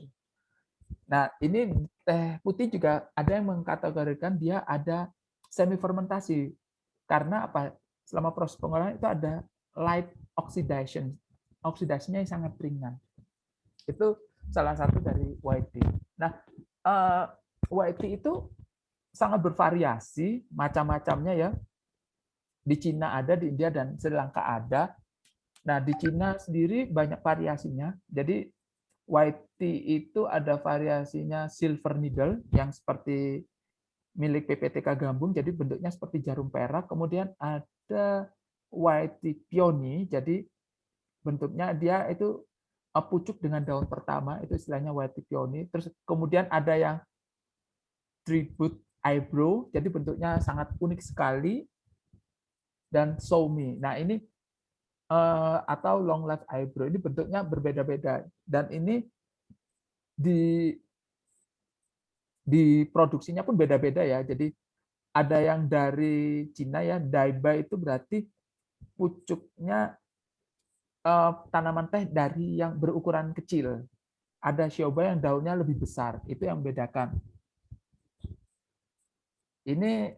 Nah, ini teh putih juga ada yang mengkategorikan dia ada semi fermentasi. Karena apa? Selama proses pengolahan itu ada light oxidation. Oksidasinya yang sangat ringan. Itu salah satu dari white tea. Nah, white tea itu sangat bervariasi macam-macamnya ya. Di Cina ada, di India dan Sri Lanka ada. Nah, di Cina sendiri banyak variasinya. Jadi white tea itu ada variasinya silver needle yang seperti milik PPTK Gambung, jadi bentuknya seperti jarum perak. Kemudian ada white tea peony, jadi bentuknya dia itu pucuk dengan daun pertama, itu istilahnya white tea peony. Terus kemudian ada yang tribute eyebrow, jadi bentuknya sangat unik sekali, dan soumi. Nah ini atau long life eyebrow, ini bentuknya berbeda-beda, dan ini di produksinya pun beda-beda ya. Jadi ada yang dari Cina ya, daiba itu berarti pucuknya tanaman teh dari yang berukuran kecil. Ada shioba yang daunnya lebih besar, itu yang membedakan. Ini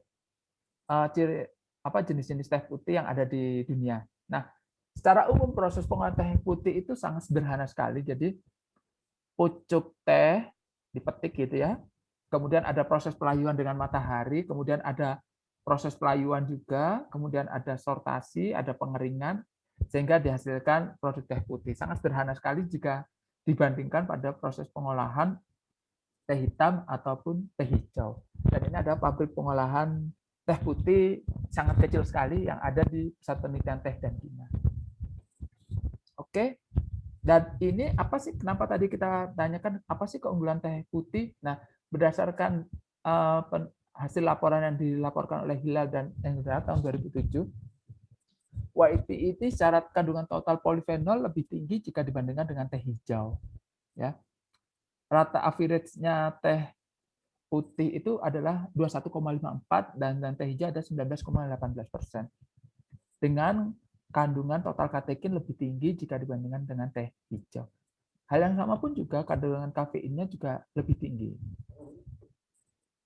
jenis-jenis teh putih yang ada di dunia. Nah, secara umum proses pengolahan teh putih itu sangat sederhana sekali. Jadi pucuk teh dipetik gitu ya. Kemudian ada proses pelayuan dengan matahari, kemudian ada proses pelayuan juga, kemudian ada sortasi, ada pengeringan, sehingga dihasilkan produk teh putih. Sangat sederhana sekali jika dibandingkan pada proses pengolahan teh hitam ataupun teh hijau. Dan ini ada pabrik pengolahan teh putih sangat kecil sekali yang ada di Pusat Penelitian Teh dan Gina. Oke. Dan ini apa sih, kenapa tadi kita tanyakan apa sih keunggulan teh putih? Nah, berdasarkan hasil laporan yang dilaporkan oleh Hilal dan Endra tahun 2007, white tea itu syarat kandungan total polifenol lebih tinggi jika dibandingkan dengan teh hijau. Ya. Rata average-nya teh putih itu adalah 21,54 dan teh hijau ada 19,18%. Dengan kandungan total katekin lebih tinggi jika dibandingkan dengan teh hijau. Hal yang sama pun juga kandungan kafeinnya juga lebih tinggi.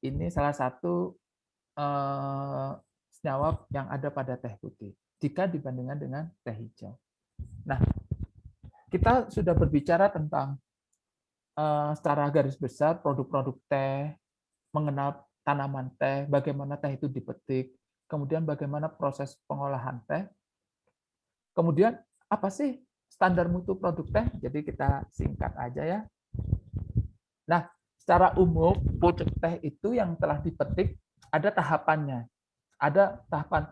Ini salah satu senyawa yang ada pada teh putih jika dibandingkan dengan teh hijau. Nah, kita sudah berbicara tentang secara garis besar produk-produk teh, mengenal tanaman teh, bagaimana teh itu dipetik, kemudian bagaimana proses pengolahan teh, kemudian apa sih standar mutu produk teh. Jadi kita singkat aja ya. Nah, secara umum pucuk teh itu yang telah dipetik ada tahapannya. Ada tahapan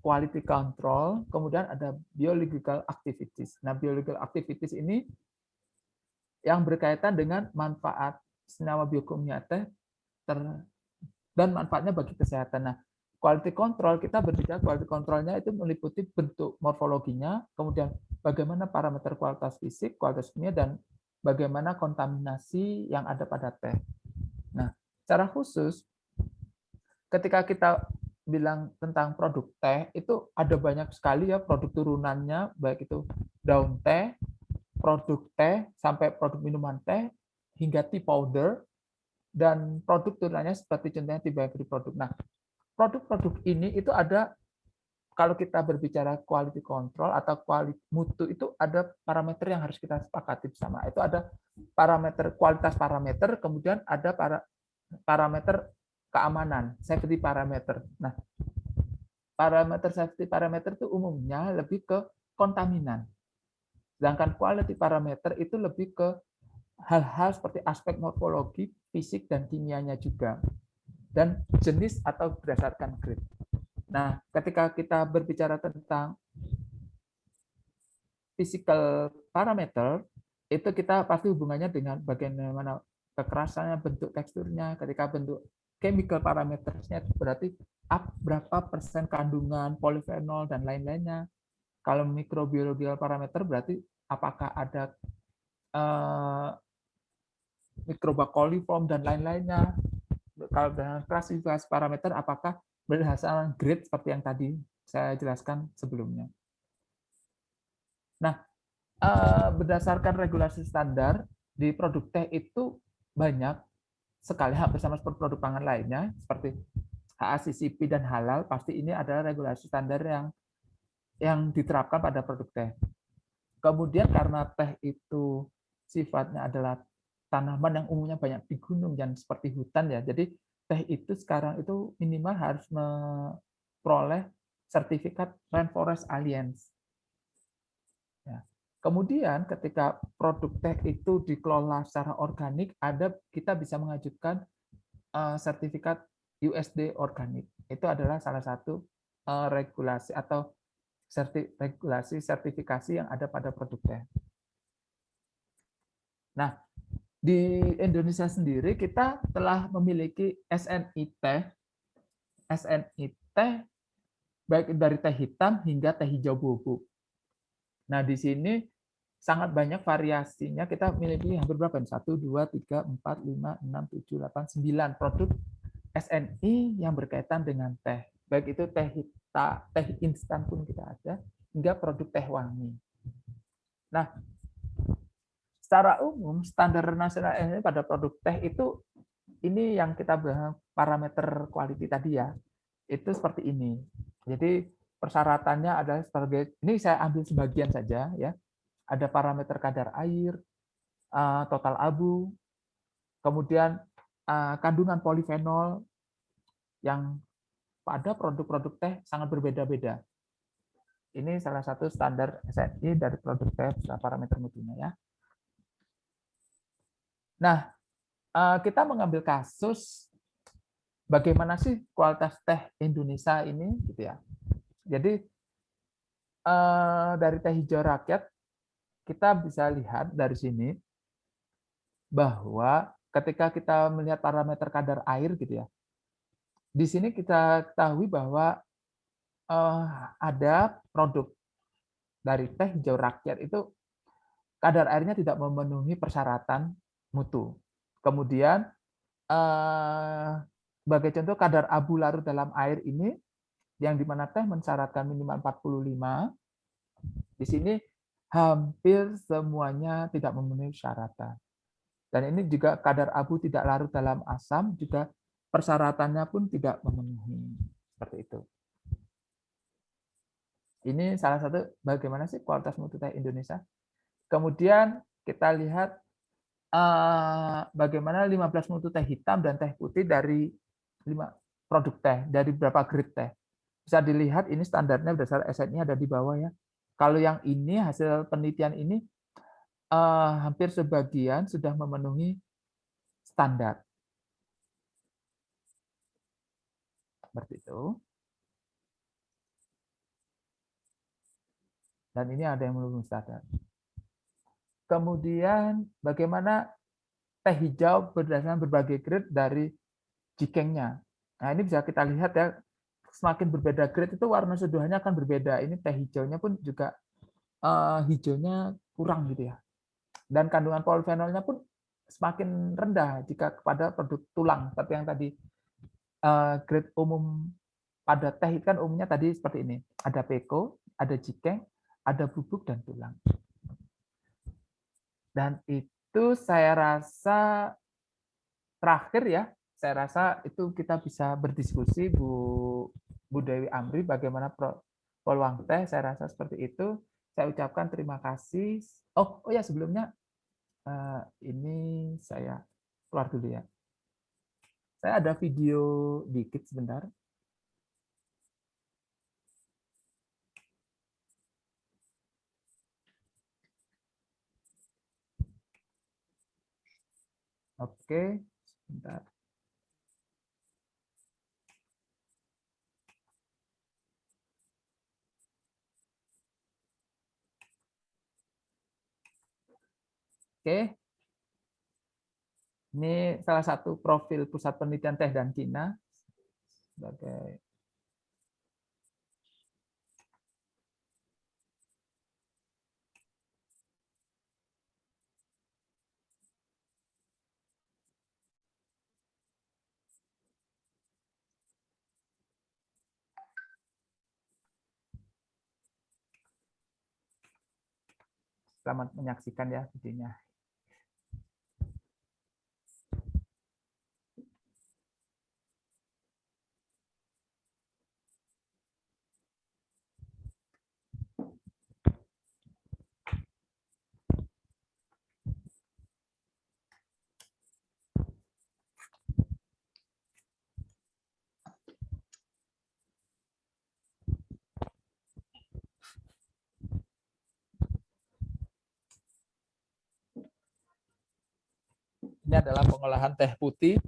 quality control, kemudian ada biological activities. Nah, biological activities ini yang berkaitan dengan manfaat senyawa biokimia teh dan manfaatnya bagi kesehatan. Nah, quality control, kita berbicara quality controlnya itu meliputi bentuk morfologinya, kemudian bagaimana parameter kualitas fisik, kualitas kimia, dan bagaimana kontaminasi yang ada pada teh. Nah, secara khusus, ketika kita bilang tentang produk teh, itu ada banyak sekali ya produk turunannya, baik itu daun teh, produk teh, sampai produk minuman teh, hingga tea powder, dan produk turunannya seperti contohnya tea bakery produk. Nah, produk-produk ini itu ada, kalau kita berbicara quality control atau mutu, itu ada parameter yang harus kita sepakati bersama. Itu ada parameter kualitas parameter, kemudian ada parameter keamanan, safety parameter. Nah, parameter safety parameter itu umumnya lebih ke kontaminan. Sedangkan quality parameter itu lebih ke hal-hal seperti aspek morfologi, fisik, dan kimianya juga. Dan jenis atau berdasarkan grade. Nah, ketika kita berbicara tentang physical parameter, itu kita pasti hubungannya dengan bagaimana kekerasannya, bentuk teksturnya. Ketika bentuk chemical parametersnya berarti berapa persen kandungan polifenol dan lain-lainnya. Kalau microbiological parameter berarti apakah ada mikroba coliform dan lain-lainnya. Kalau dengan klasifikasi parameter, apakah berdasarkan grade seperti yang tadi saya jelaskan sebelumnya. Nah, berdasarkan regulasi standar di produk teh itu banyak sekali, hampir sama seperti produk pangan lainnya, seperti HACCP dan halal, pasti ini adalah regulasi standar yang diterapkan pada produk teh. Kemudian karena teh itu sifatnya adalah tanaman yang umumnya banyak di gunung yang seperti hutan ya. Jadi teh itu sekarang itu minimal harus memperoleh sertifikat Rainforest Alliance. Ya. Kemudian ketika produk teh itu dikelola secara organik, kita bisa mengajukan sertifikat USD organik. Itu adalah salah satu regulasi atau regulasi sertifikasi yang ada pada produk teh. Nah, di Indonesia sendiri kita telah memiliki SNI teh baik dari teh hitam hingga teh hijau bubuk. Nah, di sini sangat banyak variasinya. Kita memiliki hampir berapa? 1, 2, 3, 4, 5, 6, 7, 8, 9 produk SNI yang berkaitan dengan teh. Baik itu teh hitam, teh instan pun kita ada, hingga produk teh wangi. Nah, secara umum standar nasional ini pada produk teh itu ini yang kita bahas parameter quality tadi ya. Itu seperti ini. Jadi persyaratannya adalah sebagai ini saya ambil sebagian saja ya. Ada parameter kadar air, total abu, kemudian kandungan polifenol yang pada produk-produk teh sangat berbeda-beda. Ini salah satu standar SNI dari produk teh parameter mutunya ya. Nah, kita mengambil kasus bagaimana sih kualitas teh Indonesia ini gitu ya. Jadi dari teh hijau rakyat kita bisa lihat dari sini bahwa ketika kita melihat parameter kadar air gitu ya. Di sini kita ketahui bahwa ada produk dari teh hijau rakyat itu kadar airnya tidak memenuhi persyaratan mutu. Kemudian sebagai contoh kadar abu larut dalam air ini yang dimana teh mensyaratkan minimal 45, di sini hampir semuanya tidak memenuhi persyaratan. Dan ini juga kadar abu tidak larut dalam asam juga persyaratannya pun tidak memenuhi. Seperti itu. Ini salah satu bagaimana sih kualitas mutu teh Indonesia. Kemudian kita lihat bagaimana 15 mutu teh hitam dan teh putih dari 5 produk teh, dari berapa grade teh. Bisa dilihat ini standarnya berdasar SNI ada di bawah ya. Kalau yang ini hasil penelitian ini hampir sebagian sudah memenuhi standar. Seperti itu. Dan ini ada yang belum standar. Kemudian bagaimana teh hijau berdasarkan berbagai grade dari jikengnya. Nah, ini bisa kita lihat ya, semakin berbeda grade itu warna seduhannya akan berbeda. Ini teh hijaunya pun juga hijaunya kurang gitu ya. Dan kandungan polifenolnya pun semakin rendah jika kepada produk tulang. Seperti yang tadi grade umum pada teh kan umumnya tadi seperti ini. Ada peko, ada jikeng, ada bubuk dan tulang. Dan itu saya rasa terakhir ya, saya rasa itu kita bisa berdiskusi Bu Dewi Amri bagaimana peluang teh, saya rasa seperti itu. Saya ucapkan terima kasih. Oh ya sebelumnya ini saya keluar dulu ya. Saya ada video dikit sebentar. Oke, sebentar. Oke. Ini salah satu profil Pusat Penelitian Teh dan Cina sebagai selamat menyaksikan ya videonya. Ini adalah pengolahan teh putih.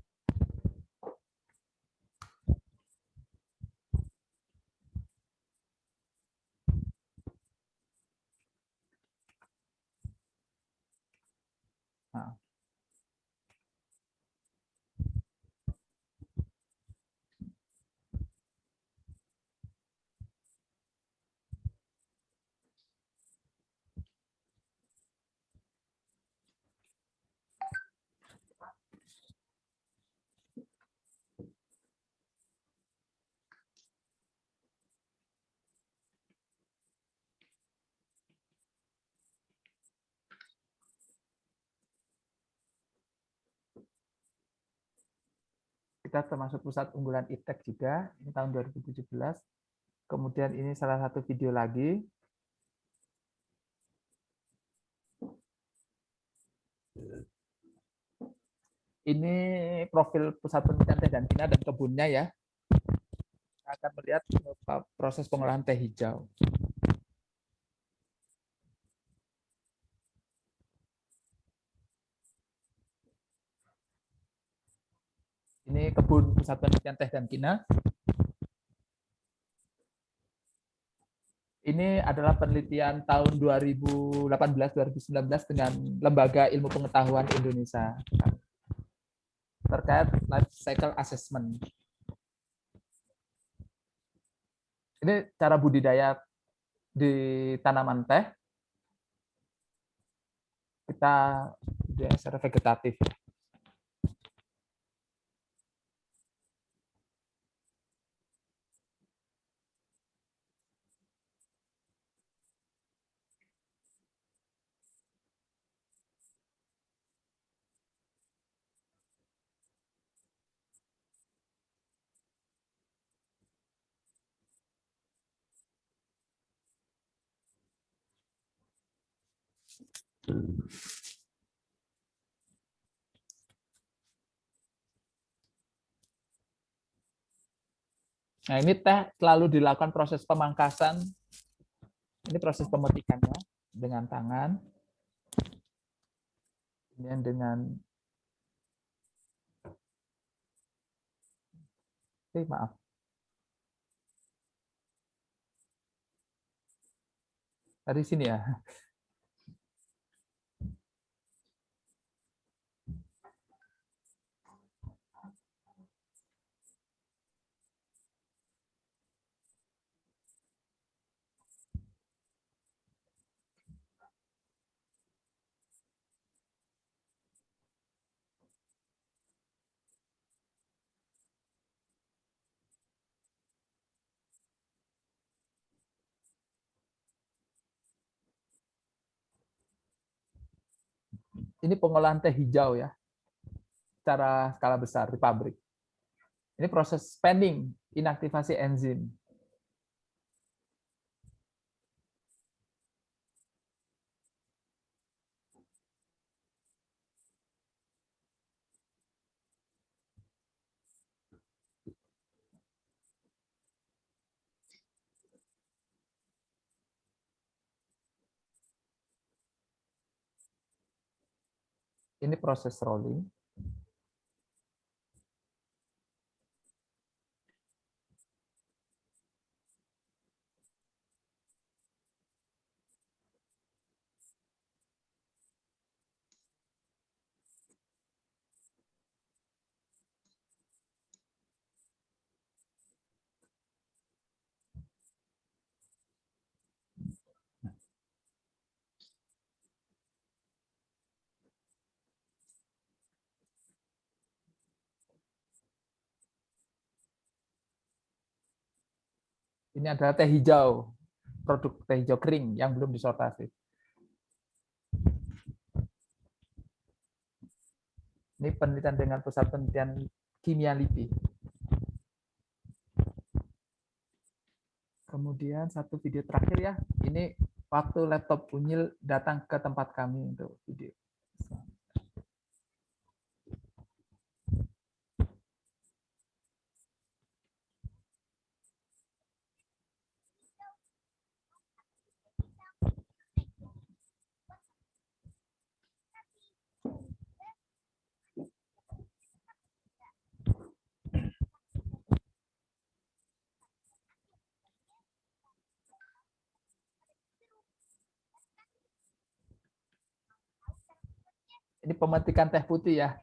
Nah, kita termasuk pusat unggulan ITEK juga, ini tahun 2017. Kemudian ini salah satu video lagi. Ini profil pusat penelitian teh dan kina dan kebunnya ya. Kita akan melihat proses pengolahan teh hijau. Ini kebun pusat penelitian teh dan kina. Ini adalah penelitian tahun 2018-2019 dengan Lembaga Ilmu Pengetahuan Indonesia terkait life cycle assessment. Ini cara budidaya di tanaman teh. Kita budidaya secara vegetatif. Nah, ini teh selalu dilakukan proses pemangkasan. Ini proses pemetikannya dengan tangan. Kemudian dengan maaf. Dari sini ya. Ini pengolahan teh hijau ya, secara skala besar di pabrik. Ini proses spanning, inaktivasi enzim. Ini proses rolling. Ini adalah teh hijau, produk teh hijau kering yang belum disortasi. Ini penelitian dengan pusat penelitian kimia LIPI. Kemudian satu video terakhir ya, ini waktu laptop Unyil datang ke tempat kami untuk video. Ini pemetikan teh putih ya.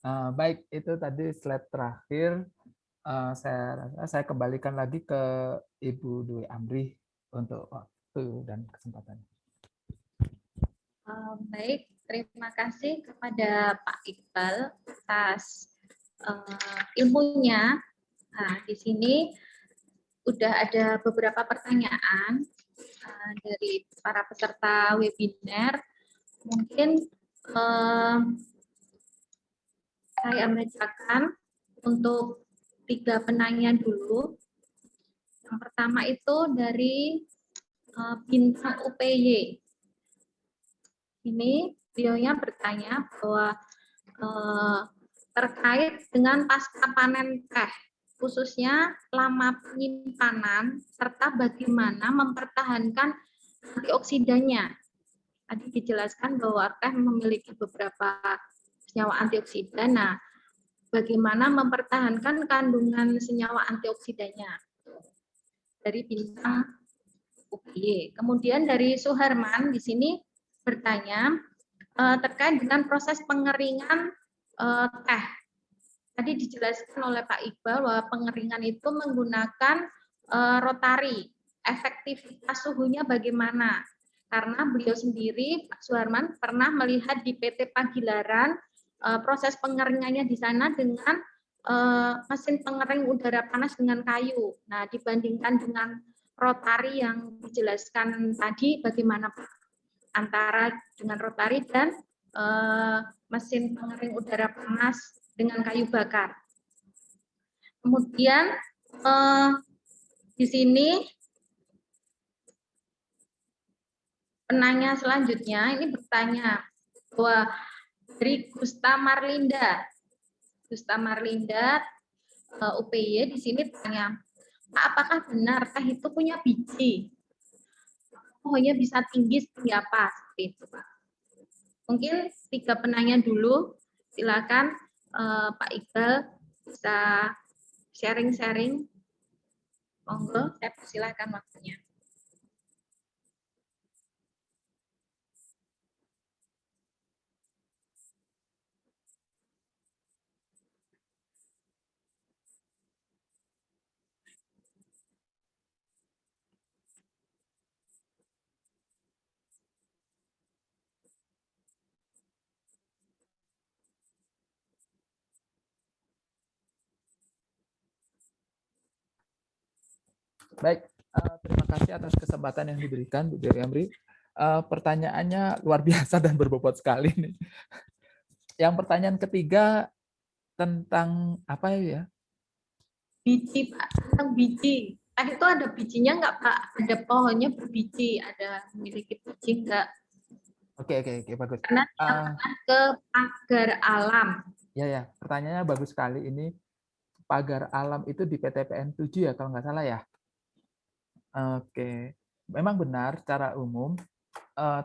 Baik, itu tadi slide terakhir. Saya kembalikan lagi ke Ibu Dwi Amri untuk waktu dan kesempatan. Baik, terima kasih kepada Pak Iqbal atas ilmunya. Nah, di sini sudah ada beberapa pertanyaan dari para peserta webinar. Mungkin saya bacakan untuk 3 penanya dulu. Yang pertama itu dari Bintang UPY. Ini beliaunya bertanya bahwa terkait dengan pasca panen teh, khususnya lama penyimpanan serta bagaimana mempertahankan antioksidannya. Tadi dijelaskan bahwa teh memiliki beberapa senyawa antioksidan. Nah, bagaimana mempertahankan kandungan senyawa antioksidannya dari Bintang UPY. Kemudian dari Suherman di sini bertanya terkait dengan proses pengeringan teh. Tadi dijelaskan oleh Pak Iqbal bahwa pengeringan itu menggunakan rotari. Efektivitas suhunya bagaimana? Karena beliau sendiri, Pak Suherman, pernah melihat di PT Pagilaran proses pengeringannya di sana dengan mesin pengering udara panas dengan kayu. Nah, dibandingkan dengan rotari yang dijelaskan tadi, bagaimana Pak? Antara dengan rotari dan mesin pengering udara panas dengan kayu bakar. Kemudian di sini penanya selanjutnya ini bertanya bahwa dari Gusta Marlinda UPY di sini tanya, Pak, apakah benar teh itu punya biji? Pohonnya bisa tinggi seperti apa? Seperti itu, Pak. Mungkin 3 penanya dulu. Silakan Pak Iqbal bisa sharing-sharing. Monggo, saya persilakan waktunya. Baik, terima kasih atas kesempatan yang diberikan, Bu Dewi Amri. Pertanyaannya luar biasa dan berbobot sekali nih. Yang pertanyaan ketiga tentang apa ya? Biji, Pak, tentang biji. Teh itu ada bijinya nggak, Pak? Ada pohonnya berbiji, ada memiliki biji nggak? Oke, bagus. Karena dia pernah ke pagar alam. Ya, pertanyaannya bagus sekali ini. Pagar alam itu di PTPN 7 ya, kalau nggak salah ya. Oke, memang benar secara umum.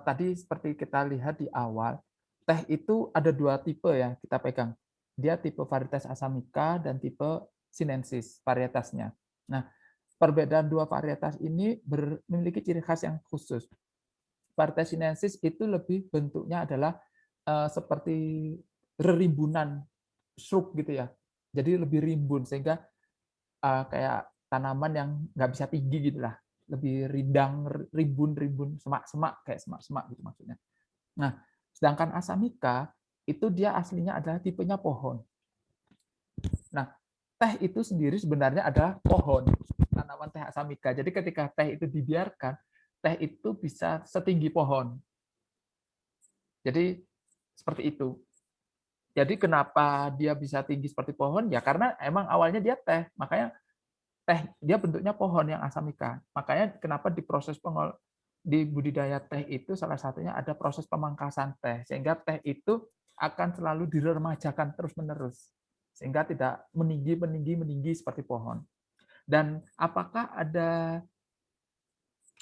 Tadi seperti kita lihat di awal, teh itu ada 2 tipe ya kita pegang. Dia tipe varietas Assamica dan tipe Sinensis varietasnya. Nah, perbedaan 2 varietas ini memiliki ciri khas yang khusus. Varietas Sinensis itu lebih bentuknya adalah seperti rerimbunan shrub gitu ya. Jadi lebih rimbun sehingga kayak tanaman yang nggak bisa tinggi gitu lah, lebih rindang, rimbun, semak-semak, kayak semak-semak gitu maksudnya. Nah, sedangkan Assamica itu dia aslinya adalah tipenya pohon. Nah, teh itu sendiri sebenarnya adalah pohon, tanaman teh Assamica. Jadi ketika teh itu dibiarkan, teh itu bisa setinggi pohon. Jadi seperti itu. Jadi kenapa dia bisa tinggi seperti pohon? Ya karena emang awalnya dia teh, makanya teh dia bentuknya pohon yang Assamica. Makanya kenapa di proses di budidaya teh itu salah satunya ada proses pemangkasan teh, sehingga teh itu akan selalu diremajakan terus-menerus, sehingga tidak meninggi, meninggi, meninggi seperti pohon. Dan apakah ada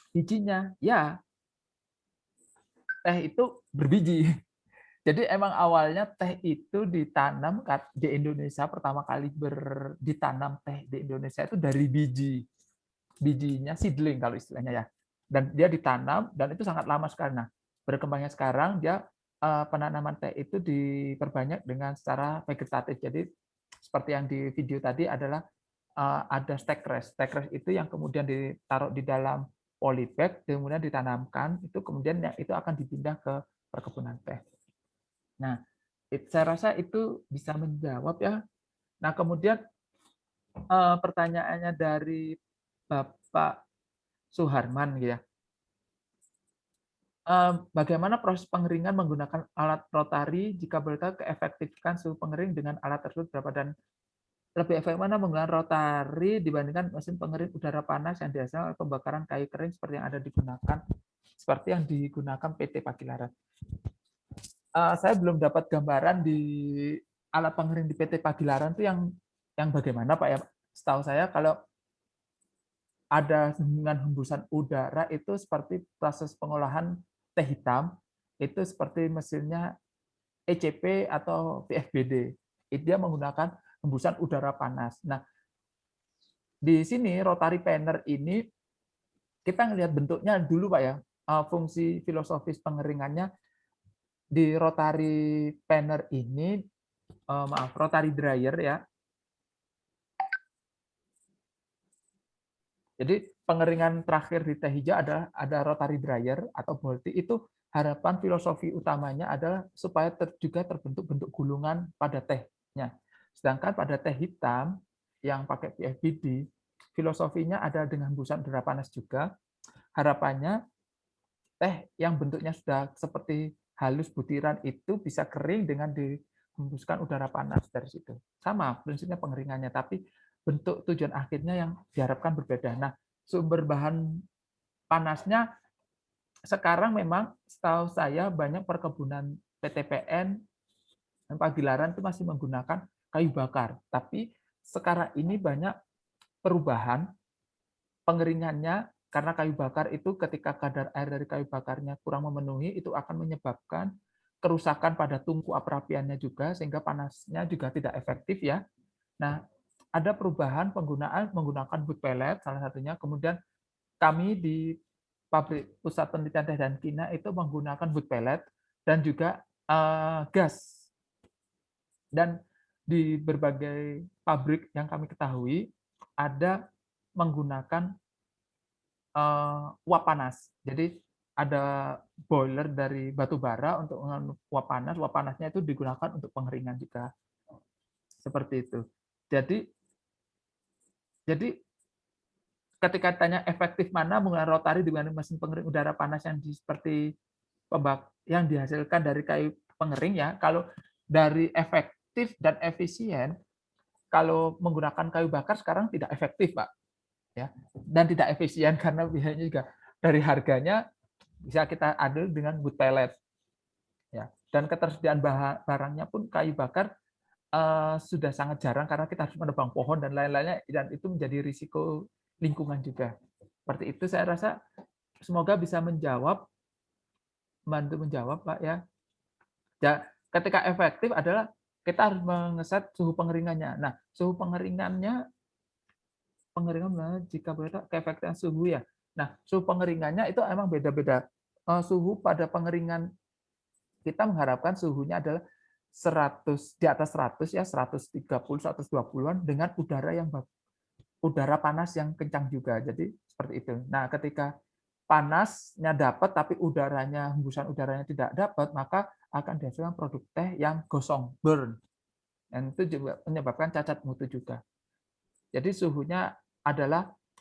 bijinya? Ya, teh itu berbiji. Jadi emang awalnya teh itu ditanam di Indonesia, pertama kali ditanam teh di Indonesia itu dari biji. Bijinya seedling kalau istilahnya ya. Dan dia ditanam dan itu sangat lama sekali. Nah, berkembangnya sekarang dia penanaman teh itu diperbanyak dengan secara vegetatif. Jadi seperti yang di video tadi adalah ada stakes. Stakes itu yang kemudian ditaruh di dalam polybag, kemudian ditanamkan, itu kemudian itu akan dipindah ke perkebunan teh. Nah, saya rasa itu bisa menjawab ya. Nah, kemudian pertanyaannya dari Bapak Suharman, gitu ya. Bagaimana proses pengeringan menggunakan alat rotari jika boleh tahu keefektifan suhu pengering dengan alat tersebut berapa dan lebih efektif mana menggunakan rotari dibandingkan mesin pengering udara panas yang dihasilkan oleh pembakaran kayu kering seperti yang digunakan PT Pagilaran. Saya belum dapat gambaran di alat pengering di PT Pagilaran itu yang bagaimana Pak ya. Setahu saya kalau ada dengan hembusan udara itu seperti proses pengolahan teh hitam, itu seperti mesinnya ECP atau VFBD. Dia menggunakan hembusan udara panas. Nah, di sini rotary panner ini kita ngelihat bentuknya dulu Pak ya, fungsi filosofis pengeringannya di rotary panner ini, rotary dryer ya. Jadi pengeringan terakhir di teh hijau ada rotary dryer atau bolti. Itu harapan filosofi utamanya adalah supaya juga terbentuk bentuk gulungan pada tehnya. Sedangkan pada teh hitam yang pakai PFBD, filosofinya ada dengan hembusan udara panas juga. Harapannya teh yang bentuknya sudah seperti halus butiran itu bisa kering dengan dihembuskan udara panas dari situ. Sama prinsipnya pengeringannya, tapi bentuk tujuan akhirnya yang diharapkan berbeda. Nah, sumber bahan panasnya sekarang memang setahu saya banyak perkebunan PTPN dan Pagilaran itu masih menggunakan kayu bakar. Tapi sekarang ini banyak perubahan pengeringannya karena kayu bakar itu ketika kadar air dari kayu bakarnya kurang memenuhi itu akan menyebabkan kerusakan pada tungku api-apiannya juga sehingga panasnya juga tidak efektif ya. Nah, ada perubahan penggunaan menggunakan wood pellet salah satunya. Kemudian kami di pabrik pusat penelitian teh dan kina itu menggunakan wood pellet dan juga gas. Dan di berbagai pabrik yang kami ketahui ada menggunakan uap panas. Jadi ada boiler dari batu bara untuk uap panas. Uap panasnya itu digunakan untuk pengeringan juga. Seperti itu. Jadi ketika tanya efektif mana menggunakan rotari dibanding mesin pengering udara panas yang seperti yang dihasilkan dari kayu pengering ya, kalau dari efektif dan efisien, kalau menggunakan kayu bakar sekarang tidak efektif Pak, ya, dan tidak efisien karena biasanya juga dari harganya bisa kita adil dengan wood pellet, ya, dan ketersediaan barangnya pun kayu bakar sudah sangat jarang karena kita harus menebang pohon dan lain-lainnya, dan itu menjadi risiko lingkungan juga. Seperti itu saya rasa semoga bisa membantu menjawab Pak ya. Ya, ketika efektif adalah kita harus mengeset suhu pengeringannya. Nah, suhu pengeringan jika boleh keefektifan suhu ya. Nah, suhu pengeringannya itu emang beda-beda. Suhu pada pengeringan kita mengharapkan suhunya adalah 100 di atas 100 ya, 130 120-an dengan udara panas yang kencang juga. Jadi seperti itu. Nah, ketika panasnya dapat tapi hembusan udaranya tidak dapat, maka akan dihasilkan produk teh yang gosong, burn. Dan itu juga menyebabkan cacat mutu juga. Jadi suhunya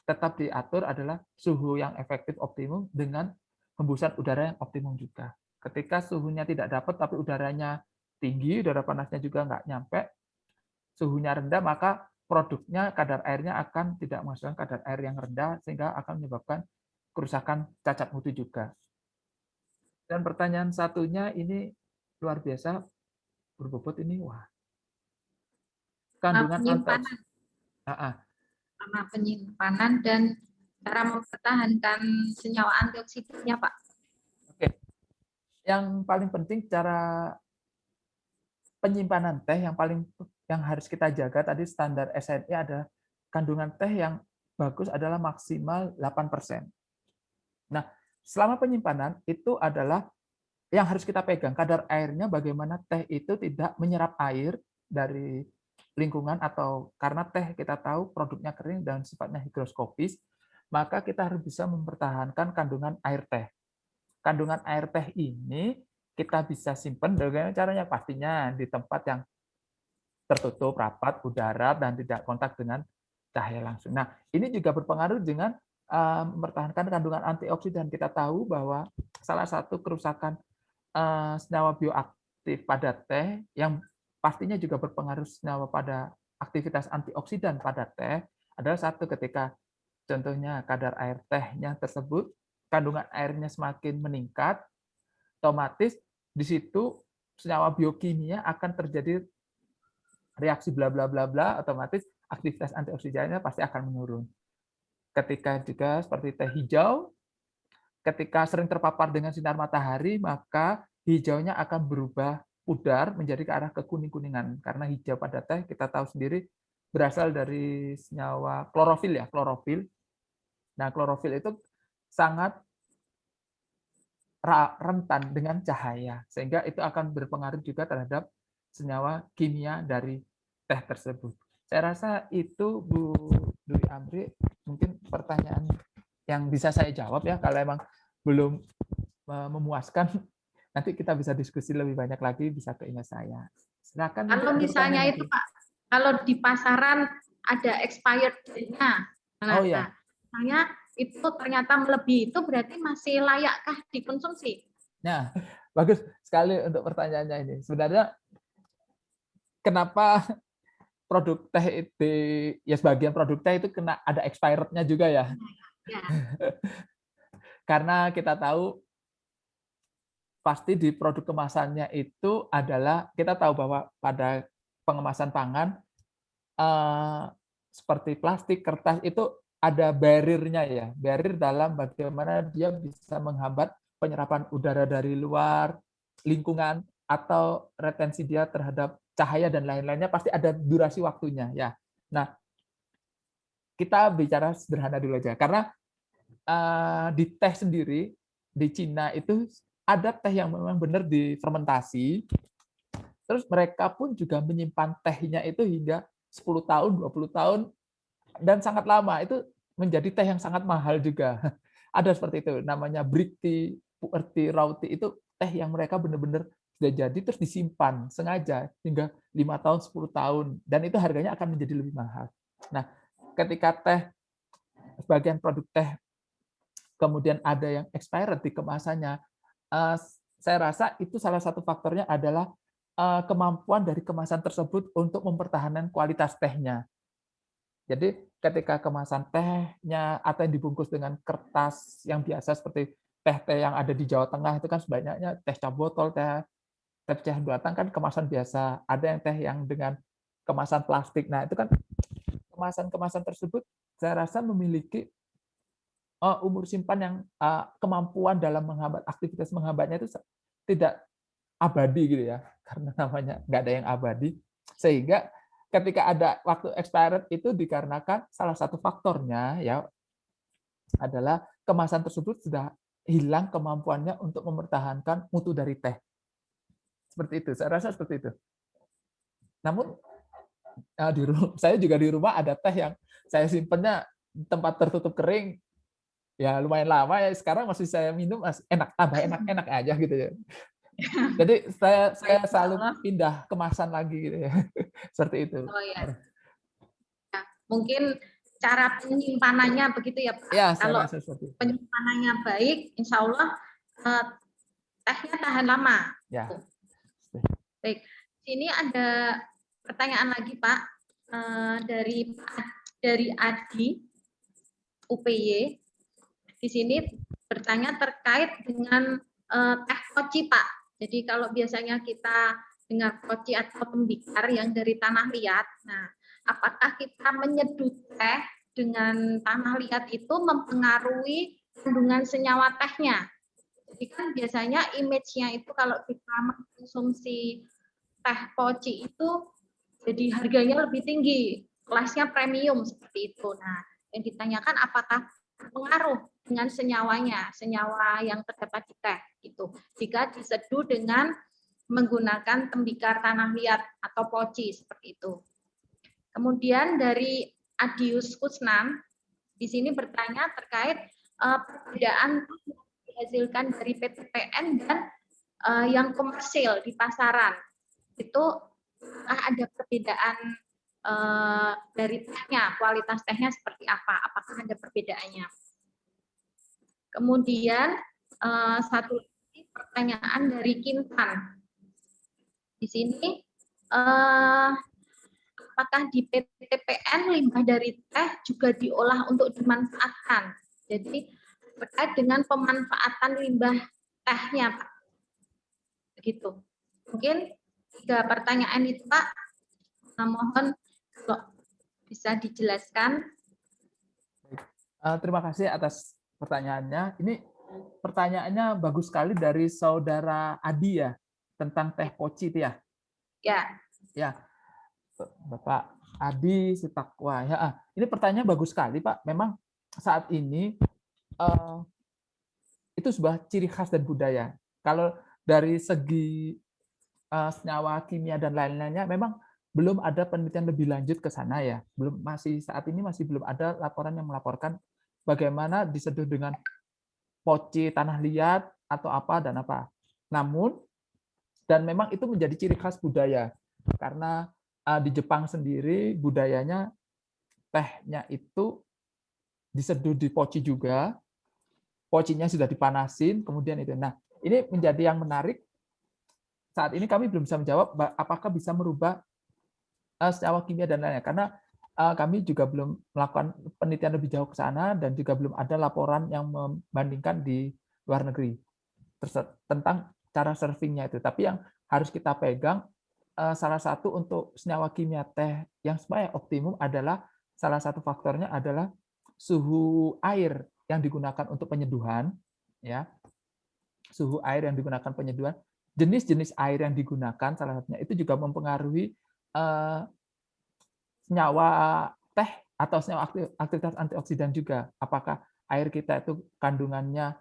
tetap diatur adalah suhu yang efektif optimum dengan hembusan udara yang optimum juga. Ketika suhunya tidak dapat tapi udaranya tinggi, udara panasnya juga nggak nyampe, suhunya rendah, maka produknya kadar airnya akan tidak menghasilkan kadar air yang rendah sehingga akan menyebabkan kerusakan cacat mutu juga. Dan pertanyaan satunya ini luar biasa berbobot ini, wah. Kandungan penyimpanan, sama penyimpanan dan cara mempertahankan senyawa antioksidannya, Pak. Oke. Yang paling penting cara penyimpanan teh yang harus kita jaga tadi standar SNI adalah kandungan teh yang bagus adalah maksimal 8%. Nah, selama penyimpanan itu adalah yang harus kita pegang kadar airnya bagaimana teh itu tidak menyerap air dari lingkungan atau karena teh kita tahu produknya kering dan sifatnya higroskopis, maka kita harus bisa mempertahankan kandungan air teh. Kandungan air teh ini kita bisa simpan dengan caranya pastinya di tempat yang tertutup, rapat, udara, dan tidak kontak dengan cahaya langsung. Nah, ini juga berpengaruh dengan mempertahankan kandungan antioksidan. Kita tahu bahwa salah satu kerusakan senyawa bioaktif pada teh yang pastinya juga berpengaruh senyawa pada aktivitas antioksidan pada teh adalah satu ketika contohnya kadar air tehnya tersebut kandungan airnya semakin meningkat, otomatis di situ senyawa biokimia akan terjadi reaksi bla bla bla bla, otomatis aktivitas antioksidannya pasti akan menurun. Ketika juga seperti teh hijau, ketika sering terpapar dengan sinar matahari, maka hijaunya akan berubah pudar menjadi ke arah kekuning-kuningan. Karena hijau pada teh kita tahu sendiri berasal dari senyawa klorofil ya, klorofil. Nah, klorofil itu sangat rentan dengan cahaya, sehingga itu akan berpengaruh juga terhadap senyawa kimia dari teh tersebut. Saya rasa itu Bu Dwi Amri mungkin pertanyaan yang bisa saya jawab ya. Kalau emang belum memuaskan, nanti kita bisa diskusi lebih banyak lagi, bisa ke email saya. Silakan. Kalau misalnya itu Pak, kalau di pasaran ada expired date-nya, oh ya, misalnya itu ternyata melebihi, itu berarti masih layakkah dikonsumsi? Nah, bagus sekali untuk pertanyaannya ini. Sebenarnya kenapa produk teh itu, ya sebagian produk teh itu kena ada expirednya juga ya. Ya. Karena kita tahu pasti di produk kemasannya itu adalah, kita tahu bahwa pada pengemasan pangan seperti plastik, kertas itu ada barrier-nya ya, barrier dalam bagaimana dia bisa menghambat penyerapan udara dari luar, lingkungan, atau retensi dia terhadap cahaya dan lain-lainnya, pasti ada durasi waktunya ya. Nah, kita bicara sederhana dulu aja, karena di teh sendiri di Cina itu ada teh yang memang benar difermentasi, terus mereka pun juga menyimpan tehnya itu hingga 10 tahun, 20 tahun, dan sangat lama. Itu menjadi teh yang sangat mahal juga. Ada seperti itu, namanya brick tea, pu'er tea, raw tea, itu teh yang mereka benar-benar sudah jadi terus disimpan sengaja hingga 5 tahun, 10 tahun, dan itu harganya akan menjadi lebih mahal. Nah, ketika teh, sebagian produk teh kemudian ada yang expired di kemasannya, saya rasa itu salah satu faktornya adalah kemampuan dari kemasan tersebut untuk mempertahankan kualitas tehnya. Jadi ketika kemasan tehnya atau yang dibungkus dengan kertas yang biasa seperti teh-teh yang ada di Jawa Tengah itu kan sebanyaknya teh cap botol, teh cah buatan kan kemasan biasa. Ada yang teh yang dengan kemasan plastik. Nah, itu kan kemasan-kemasan tersebut saya rasa memiliki umur simpan yang kemampuan dalam menghambat aktivitas menghambatnya itu tidak abadi gitu ya, karena namanya nggak ada yang abadi, sehingga ketika ada waktu expired itu dikarenakan salah satu faktornya ya adalah kemasan tersebut sudah hilang kemampuannya untuk mempertahankan mutu dari teh. Seperti itu, saya rasa seperti itu. Namun saya juga di rumah ada teh yang saya simpennya tempat tertutup kering, ya lumayan lama ya, sekarang masih saya minum enak, tambah enak-enak aja gitu ya. Jadi saya selalu pindah kemasan lagi gitu ya. Seperti itu. Oh ya. Mungkin cara penyimpanannya begitu ya Pak. Ya, kalau penyimpanannya baik, insya Allah tehnya tahan lama. Ya. Baik. Sini ada pertanyaan lagi Pak dari Adi UPY. di sini bertanya terkait dengan teh poci, Pak. Jadi kalau biasanya kita dengar poci atau tembikar yang dari tanah liat, nah apakah kita menyeduh teh dengan tanah liat itu mempengaruhi kandungan senyawa tehnya? Jadi kan biasanya image-nya itu kalau kita mengkonsumsi teh poci itu jadi harganya lebih tinggi, kelasnya premium seperti itu. Nah, yang ditanyakan apakah pengaruh dengan senyawanya, senyawa yang terdapat di teh itu. Jika diseduh dengan menggunakan tembikar tanah liat atau poci seperti itu. Kemudian dari Adius Kusnam di sini bertanya terkait perbedaan dihasilkan dari PTPN dan yang komersil di pasaran. Itu ada perbedaan dari tehnya, kualitas tehnya seperti apa? Apakah ada perbedaannya? Kemudian satu lagi pertanyaan dari Kintan. Di sini apakah di PTPN limbah dari teh juga diolah untuk dimanfaatkan? Jadi terkait dengan pemanfaatan limbah tehnya, Pak. Begitu. Mungkin 3 pertanyaan itu, Pak. Mohon kalau bisa dijelaskan. Terima kasih atas pertanyaannya. Ini pertanyaannya bagus sekali dari saudara Adi ya, tentang teh poci itu ya. Ya. Ya, Bapak Adi Sitakwa. Ya, ini pertanyaan bagus sekali, Pak. Memang saat ini itu sebuah ciri khas dan budaya. Kalau dari segi senyawa kimia dan lain-lainnya, memang belum ada penelitian lebih lanjut ke sana ya. Saat ini masih belum ada laporan yang melaporkan bagaimana diseduh dengan poci tanah liat atau apa dan apa. Namun dan memang itu menjadi ciri khas budaya karena di Jepang sendiri budayanya tehnya itu diseduh di poci juga, pocinya sudah dipanasin, kemudian itu. Nah, ini menjadi yang menarik. Saat ini kami belum bisa menjawab apakah bisa merubah senyawa kimia dan lainnya, karena kami juga belum melakukan penelitian lebih jauh ke sana dan juga belum ada laporan yang membandingkan di luar negeri tentang cara servingnya itu. Tapi yang harus kita pegang, salah satu untuk senyawa kimia teh yang supaya optimum adalah salah satu faktornya adalah suhu air yang digunakan untuk penyeduhan, ya, suhu air yang digunakan penyeduhan, jenis-jenis air yang digunakan salah satunya itu juga mempengaruhi senyawa teh atau senyawa aktivitas antioksidan juga. Apakah air kita itu kandungannya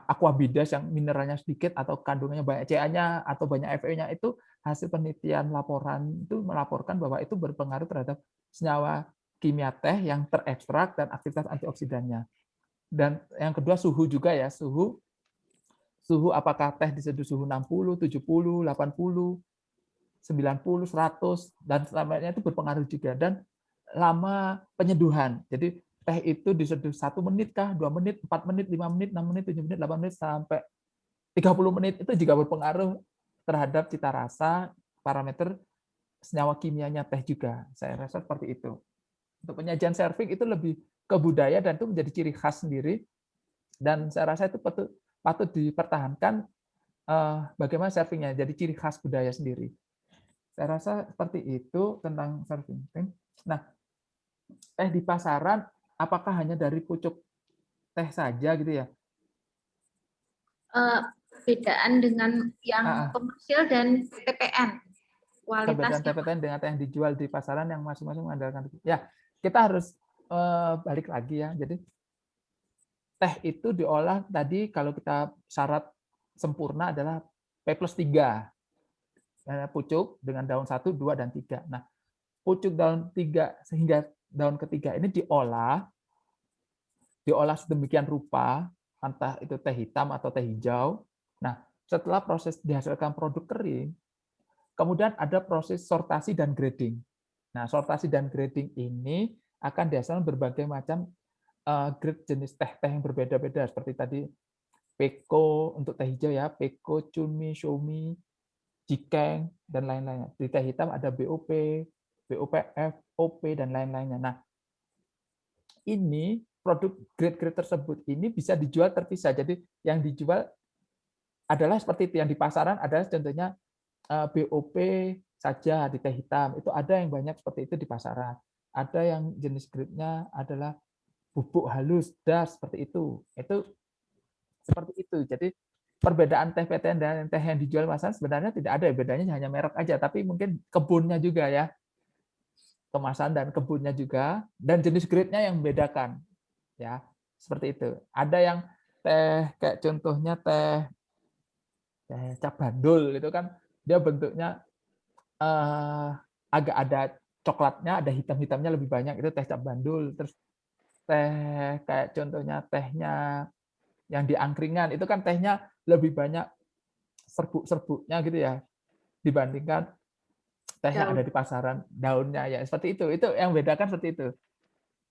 aquabidas yang mineralnya sedikit atau kandungannya banyak Ca-nya atau banyak Fe-nya, itu hasil penelitian laporan itu melaporkan bahwa itu berpengaruh terhadap senyawa kimia teh yang terekstrak dan aktivitas antioksidannya. Dan yang kedua suhu juga ya, suhu apakah teh diseduh suhu 60, 70, 80, 90, 100 dan selamanya itu berpengaruh juga, dan lama penyeduhan. Jadi teh itu diseduh 1 menit kah, 2 menit, 4 menit, 5 menit, 6 menit, 7 menit, 8 menit, sampai 30 menit, itu juga berpengaruh terhadap cita rasa, parameter senyawa kimianya teh juga. Saya rasa seperti itu. Untuk penyajian serving itu lebih ke budaya dan itu menjadi ciri khas sendiri, dan saya rasa itu patut dipertahankan bagaimana servingnya, jadi ciri khas budaya sendiri. Saya rasa seperti itu tentang serving. Nah, teh di pasaran apakah hanya dari pucuk teh saja gitu ya? Perbedaan dengan yang komersil dan PTPN. Perbedaan Kualitasnya. TPTN dengan teh yang dijual di pasaran yang masing-masing mengandalkan. Ya, kita harus balik lagi ya. Jadi teh itu diolah tadi kalau kita syarat sempurna adalah P+3. Pucuk dengan daun 1, 2, dan 3. Nah, pucuk daun 3 sehingga daun ketiga ini diolah sedemikian rupa, entah itu teh hitam atau teh hijau. Nah, setelah proses dihasilkan produk kering, kemudian ada proses sortasi dan grading. Nah, sortasi dan grading ini akan dihasilkan berbagai macam grade jenis teh-teh yang berbeda-beda, seperti tadi Peko untuk teh hijau ya, Peko, Chunmi, Shoumi, Jikeng, dan lain-lainnya. Di teh hitam ada BOP, BOPF, OP, dan lain-lainnya. Nah, ini produk grade-grade tersebut ini bisa dijual terpisah. Jadi yang dijual adalah seperti itu, yang di pasaran adalah contohnya BOP saja di teh hitam. Itu ada yang banyak seperti itu di pasaran. Ada yang jenis grade-nya adalah bubuk halus, das, seperti itu. Itu seperti itu. Jadi perbedaan teh PTN dan teh yang dijual pasaran sebenarnya tidak ada, bedanya hanya merek aja, tapi mungkin kebunnya juga ya. Kemasan dan kebunnya juga, dan jenis grade-nya yang membedakan. Ya, seperti itu. Ada yang teh kayak contohnya teh cap bandul itu kan dia bentuknya agak ada coklatnya, ada hitam-hitamnya lebih banyak, itu teh cap bandul. Terus teh kayak contohnya tehnya yang di angkringan itu kan tehnya lebih banyak serbuk-serbuknya gitu ya dibandingkan teh yang ada di pasaran daunnya ya seperti itu. Itu yang bedakan seperti itu.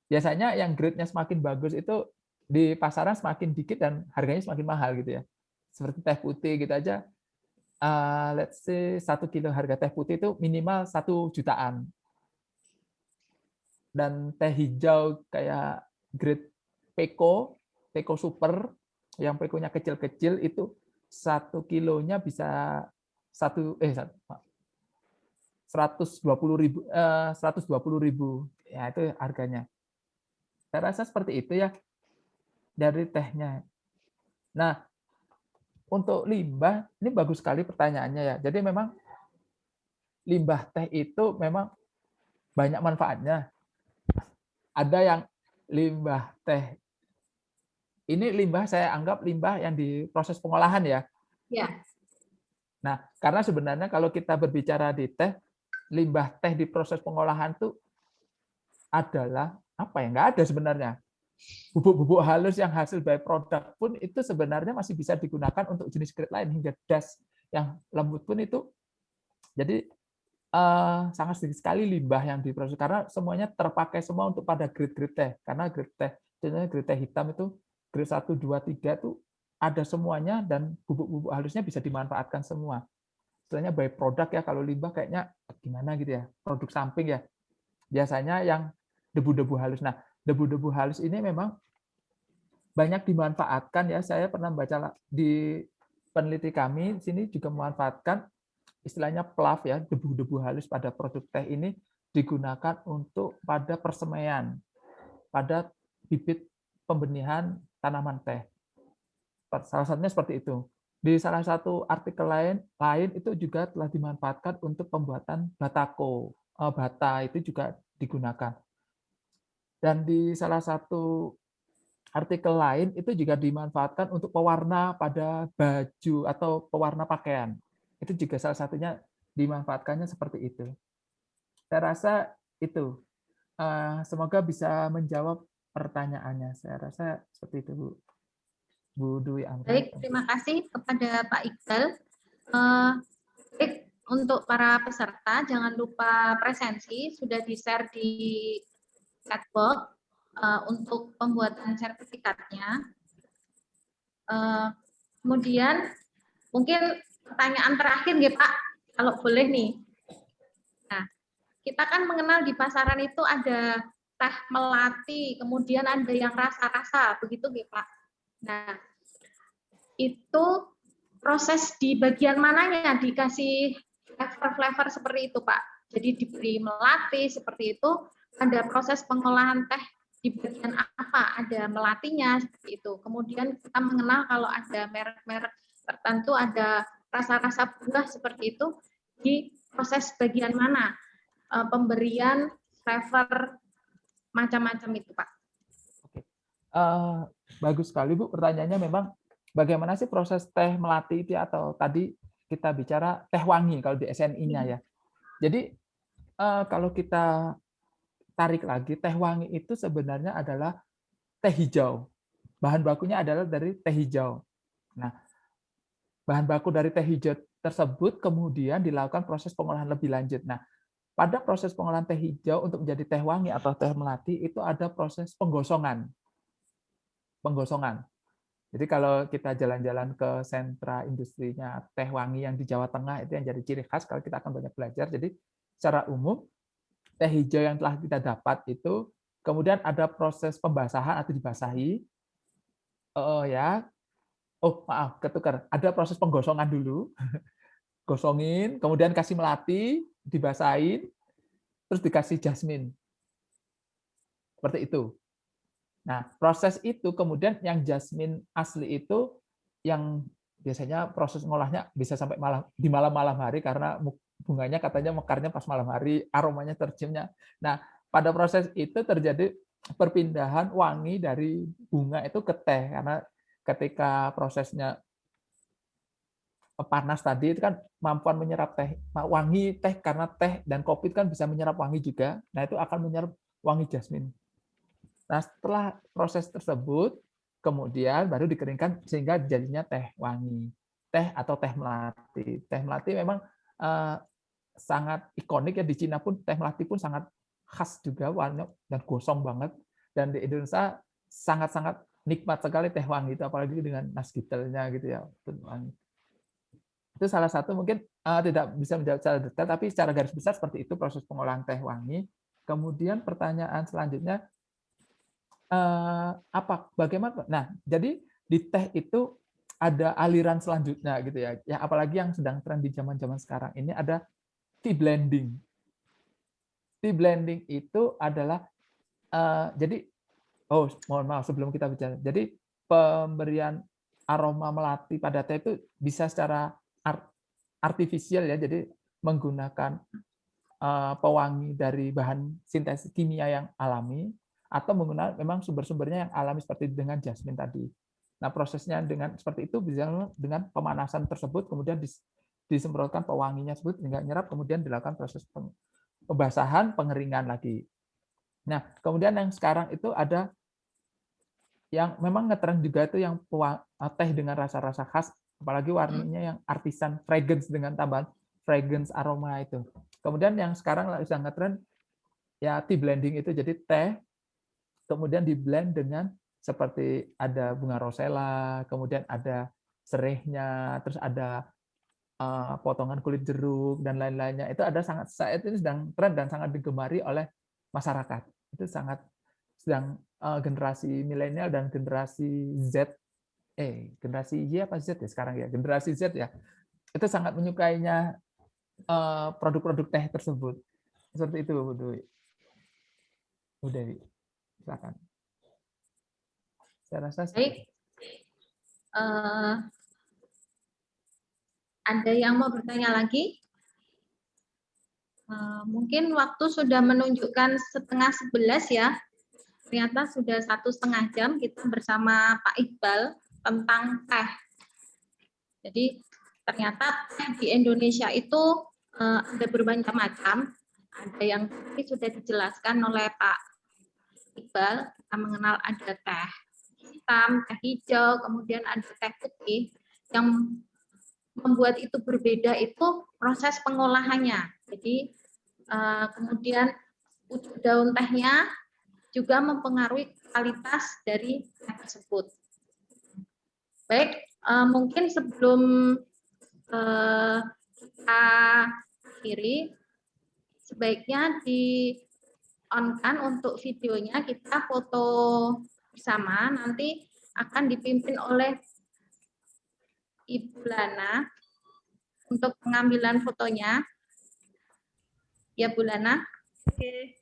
Biasanya yang grade-nya semakin bagus itu di pasaran semakin dikit dan harganya semakin mahal gitu ya. Seperti teh putih gitu aja. Let's say 1 kilo harga teh putih itu minimal 1 jutaan. Dan teh hijau kayak grade Peko, Peko Super, yang Pekonya kecil-kecil itu 1 kilonya bisa 120.000 ya itu harganya. Saya rasa seperti itu ya dari tehnya. Nah, untuk limbah ini bagus sekali pertanyaannya ya. Jadi memang limbah teh itu memang banyak manfaatnya. Ada yang limbah teh ini limbah saya anggap limbah yang di proses pengolahan ya. Ya. Nah, karena sebenarnya kalau kita berbicara di teh, limbah teh di proses pengolahan itu adalah apa ya? Nggak ada sebenarnya. Bubuk-bubuk halus yang hasil byproduct pun itu sebenarnya masih bisa digunakan untuk jenis grade lain hingga das yang lembut pun itu. Jadi sangat sedikit sekali limbah yang diproses karena semuanya terpakai semua untuk pada grade-grade teh. Karena grade teh, contohnya grade teh hitam itu grade 1, 2, 3 itu ada semuanya dan bubuk-bubuk halusnya bisa dimanfaatkan semua. Istilahnya by product ya, kalau limbah kayaknya gimana gitu ya, produk samping ya. Biasanya yang debu-debu halus. Nah, debu-debu halus ini memang banyak dimanfaatkan ya. Saya pernah baca di peneliti kami di sini juga memanfaatkan istilahnya PLAF ya, debu-debu halus pada produk teh ini digunakan untuk pada persemaian, pada bibit pembenihan tanaman teh. Salah satunya seperti itu. Di salah satu artikel lain itu juga telah dimanfaatkan untuk pembuatan batako. Bata itu juga digunakan. Dan di salah satu artikel lain itu juga dimanfaatkan untuk pewarna pada baju atau pewarna pakaian. Itu juga salah satunya dimanfaatkannya seperti itu. Saya rasa itu. Semoga bisa menjawab pertanyaannya. Saya rasa seperti itu, Bu. Bu Dwi Amri. Baik, terima kasih kepada Pak Iqbal. Baik, untuk para peserta, jangan lupa presensi sudah di-share di chatbox untuk pembuatan sertifikatnya. Kemudian mungkin pertanyaan terakhir ya Pak, kalau boleh nih. Nah, kita kan mengenal di pasaran itu ada teh melati, kemudian ada yang rasa-rasa, begitu ya Pak. Nah, itu proses di bagian mananya dikasih flavor-flavor seperti itu Pak. Jadi diberi melati seperti itu, ada proses pengolahan teh di bagian apa, ada melatinya seperti itu. Kemudian kita mengenal kalau ada merek-merek tertentu, ada rasa-rasa buah seperti itu, di proses bagian mana pemberian flavor macam-macam itu Pak. Oke. Bagus sekali Bu, pertanyaannya memang bagaimana sih proses teh melati itu atau tadi kita bicara teh wangi kalau di SNI-nya ya. Jadi kalau kita tarik lagi, teh wangi itu sebenarnya adalah teh hijau. Bahan bakunya adalah dari teh hijau. Nah, bahan baku dari teh hijau tersebut kemudian dilakukan proses pengolahan lebih lanjut. Nah, pada proses pengolahan teh hijau untuk menjadi teh wangi atau teh melati itu ada proses penggosongan. Penggosongan. Jadi kalau kita jalan-jalan ke sentra industrinya teh wangi yang di Jawa Tengah itu yang jadi ciri khas kalau kita akan banyak belajar. Jadi secara umum teh hijau yang telah kita dapat itu Kemudian ada proses pembasahan atau dibasahi. Ya. Oh, maaf, ketukar. Ada proses penggosongan dulu. Gosongin, kemudian kasih melati, dibasahin, terus dikasih jasmin. Seperti itu. Nah, proses itu kemudian yang jasmin asli itu yang biasanya proses ngolahnya bisa sampai di malam-malam hari karena bunganya katanya mekarnya pas malam hari, aromanya terciumnya. Nah, pada proses itu terjadi perpindahan wangi dari bunga itu ke teh karena ketika prosesnya panas tadi itu kan kemampuan menyerap teh wangi teh karena teh dan kopi kan bisa menyerap wangi juga. Nah, itu akan menyerap wangi jasmin. Nah, setelah proses tersebut, kemudian baru dikeringkan sehingga jadinya teh wangi. Teh atau teh melati. Teh melati memang sangat ikonik ya, di Cina pun teh melati pun sangat khas juga warnanya dan gosong banget. Dan di Indonesia sangat-sangat nikmat sekali teh wangi itu, apalagi dengan nasgitelnya gitu ya. Itu salah satu mungkin tidak bisa menjawab secara detail, tapi secara garis besar seperti itu proses pengolahan teh wangi. Kemudian pertanyaan selanjutnya, bagaimana? Nah, jadi di teh itu ada aliran selanjutnya gitu ya. Ya apalagi yang sedang tren di zaman-zaman sekarang ini ada tea blending. Tea blending itu adalah jadi mohon maaf sebelum kita bicara. Jadi pemberian aroma melati pada teh itu bisa secara artifisial ya. Jadi menggunakan pewangi dari bahan sintesis kimia yang alami atau menggunakan memang sumber-sumbernya yang alami seperti dengan jasmin tadi. Nah, prosesnya dengan seperti itu bisa dengan pemanasan tersebut kemudian disemprotkan pewanginya tersebut hingga nyerap kemudian dilakukan proses pembasahan, pengeringan lagi. Nah, kemudian yang sekarang itu ada yang memang ngetren juga itu yang teh dengan rasa-rasa khas, apalagi warnanya yang artisan fragrance dengan tambahan fragrance aroma itu. Kemudian yang sekarang sedang ngetren ya tea blending itu, jadi teh kemudian di-blend dengan seperti ada bunga rosella, kemudian ada serehnya, terus ada potongan kulit jeruk dan lain-lainnya. Itu ada saat ini sedang tren dan sangat digemari oleh masyarakat. Itu sangat sedang generasi milenial dan generasi Z, generasi Y apa Z ya sekarang ya, generasi Z ya, itu sangat menyukainya produk-produk teh tersebut. Seperti itu, Bu Dewi. Silakan. Saya rasa Baik. Ada yang mau bertanya lagi? Mungkin waktu sudah menunjukkan 10:30 ya. Ternyata sudah 1,5 jam kita bersama Pak Iqbal tentang teh. Jadi ternyata teh di Indonesia itu ada bermacam-macam. Ada yang tadi sudah dijelaskan oleh Pak Iqbal, kita mengenal ada teh hitam, teh hijau, kemudian ada teh putih. Yang membuat itu berbeda itu proses pengolahannya. Jadi kemudian ujung daun tehnya juga mempengaruhi kualitas dari teh tersebut. Baik, mungkin sebelum kita akhiri, sebaiknya di-on-kan untuk videonya, kita foto bersama, nanti akan dipimpin oleh Ibu Lana untuk pengambilan fotonya. Ya, Bu Lana. Oke.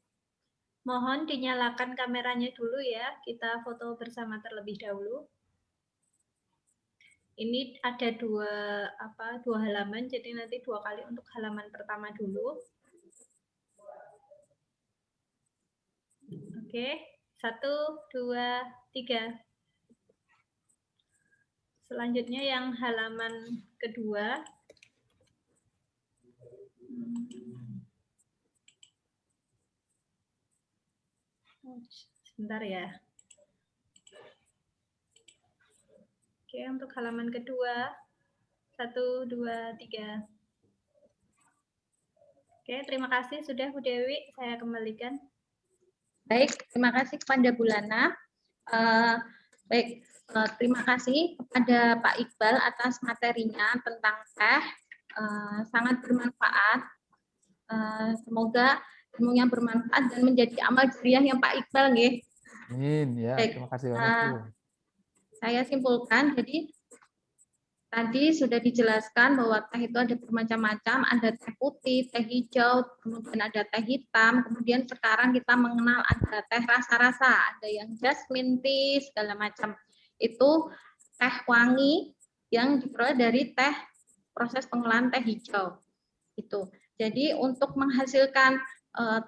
Mohon dinyalakan kameranya dulu ya. Kita foto bersama terlebih dahulu. Ini ada dua halaman, jadi nanti 2 kali untuk halaman pertama dulu. Oke, 1, 2, 3. Selanjutnya yang halaman kedua. Sebentar ya. Oke, untuk halaman kedua. 1, 2, 3. Oke, terima kasih sudah Bu Dewi. Saya kembalikan. Baik, terima kasih kepada Bu Lana. Terima kasih kepada Pak Iqbal atas materinya tentang teh. Sangat bermanfaat. Semoga ilmu yang bermanfaat dan menjadi amal jariah yang Pak Iqbal nggih. Amin ya, Baik, terima kasih banyak Bu. saya simpulkan, jadi tadi sudah dijelaskan bahwa teh itu ada bermacam-macam, ada teh putih, teh hijau, kemudian ada teh hitam, kemudian sekarang kita mengenal ada teh rasa-rasa, ada yang jasmine tea, segala macam. Itu teh wangi yang diperoleh dari teh proses pengolahan teh hijau. Itu. Jadi untuk menghasilkan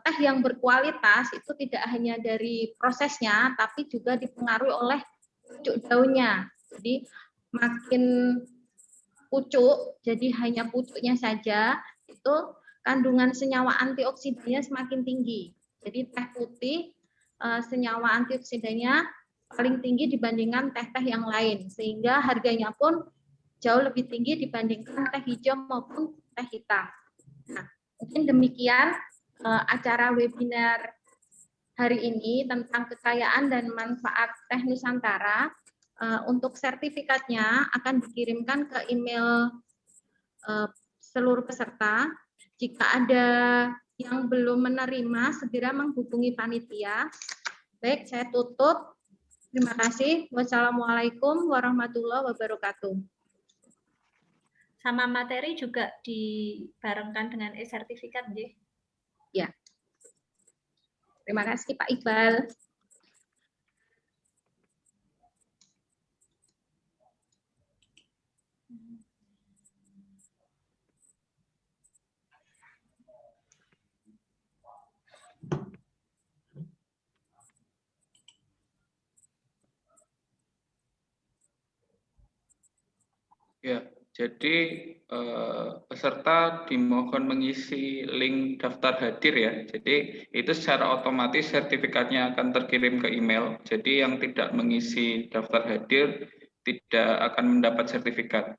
teh yang berkualitas itu tidak hanya dari prosesnya, tapi juga dipengaruhi oleh pucuk daunnya. Jadi makin pucuk, jadi hanya pucuknya saja, itu kandungan senyawa antioksidannya semakin tinggi. Jadi teh putih senyawa antioksidannya paling tinggi dibandingkan teh-teh yang lain, sehingga harganya pun jauh lebih tinggi dibandingkan teh hijau maupun teh hitam. Nah, mungkin demikian acara webinar hari ini tentang kekayaan dan manfaat teh Nusantara. Untuk sertifikatnya akan dikirimkan ke email seluruh peserta. Jika ada yang belum menerima, segera menghubungi panitia. Baik, saya tutup. Terima kasih. Wassalamualaikum warahmatullahi wabarakatuh. Sama materi juga dibarengkan dengan e-sertifikat, nggih. Ya. Terima kasih Pak Iqbal. Ya, jadi peserta dimohon mengisi link daftar hadir ya. Jadi itu secara otomatis sertifikatnya akan terkirim ke email. Jadi yang tidak mengisi daftar hadir tidak akan mendapat sertifikat.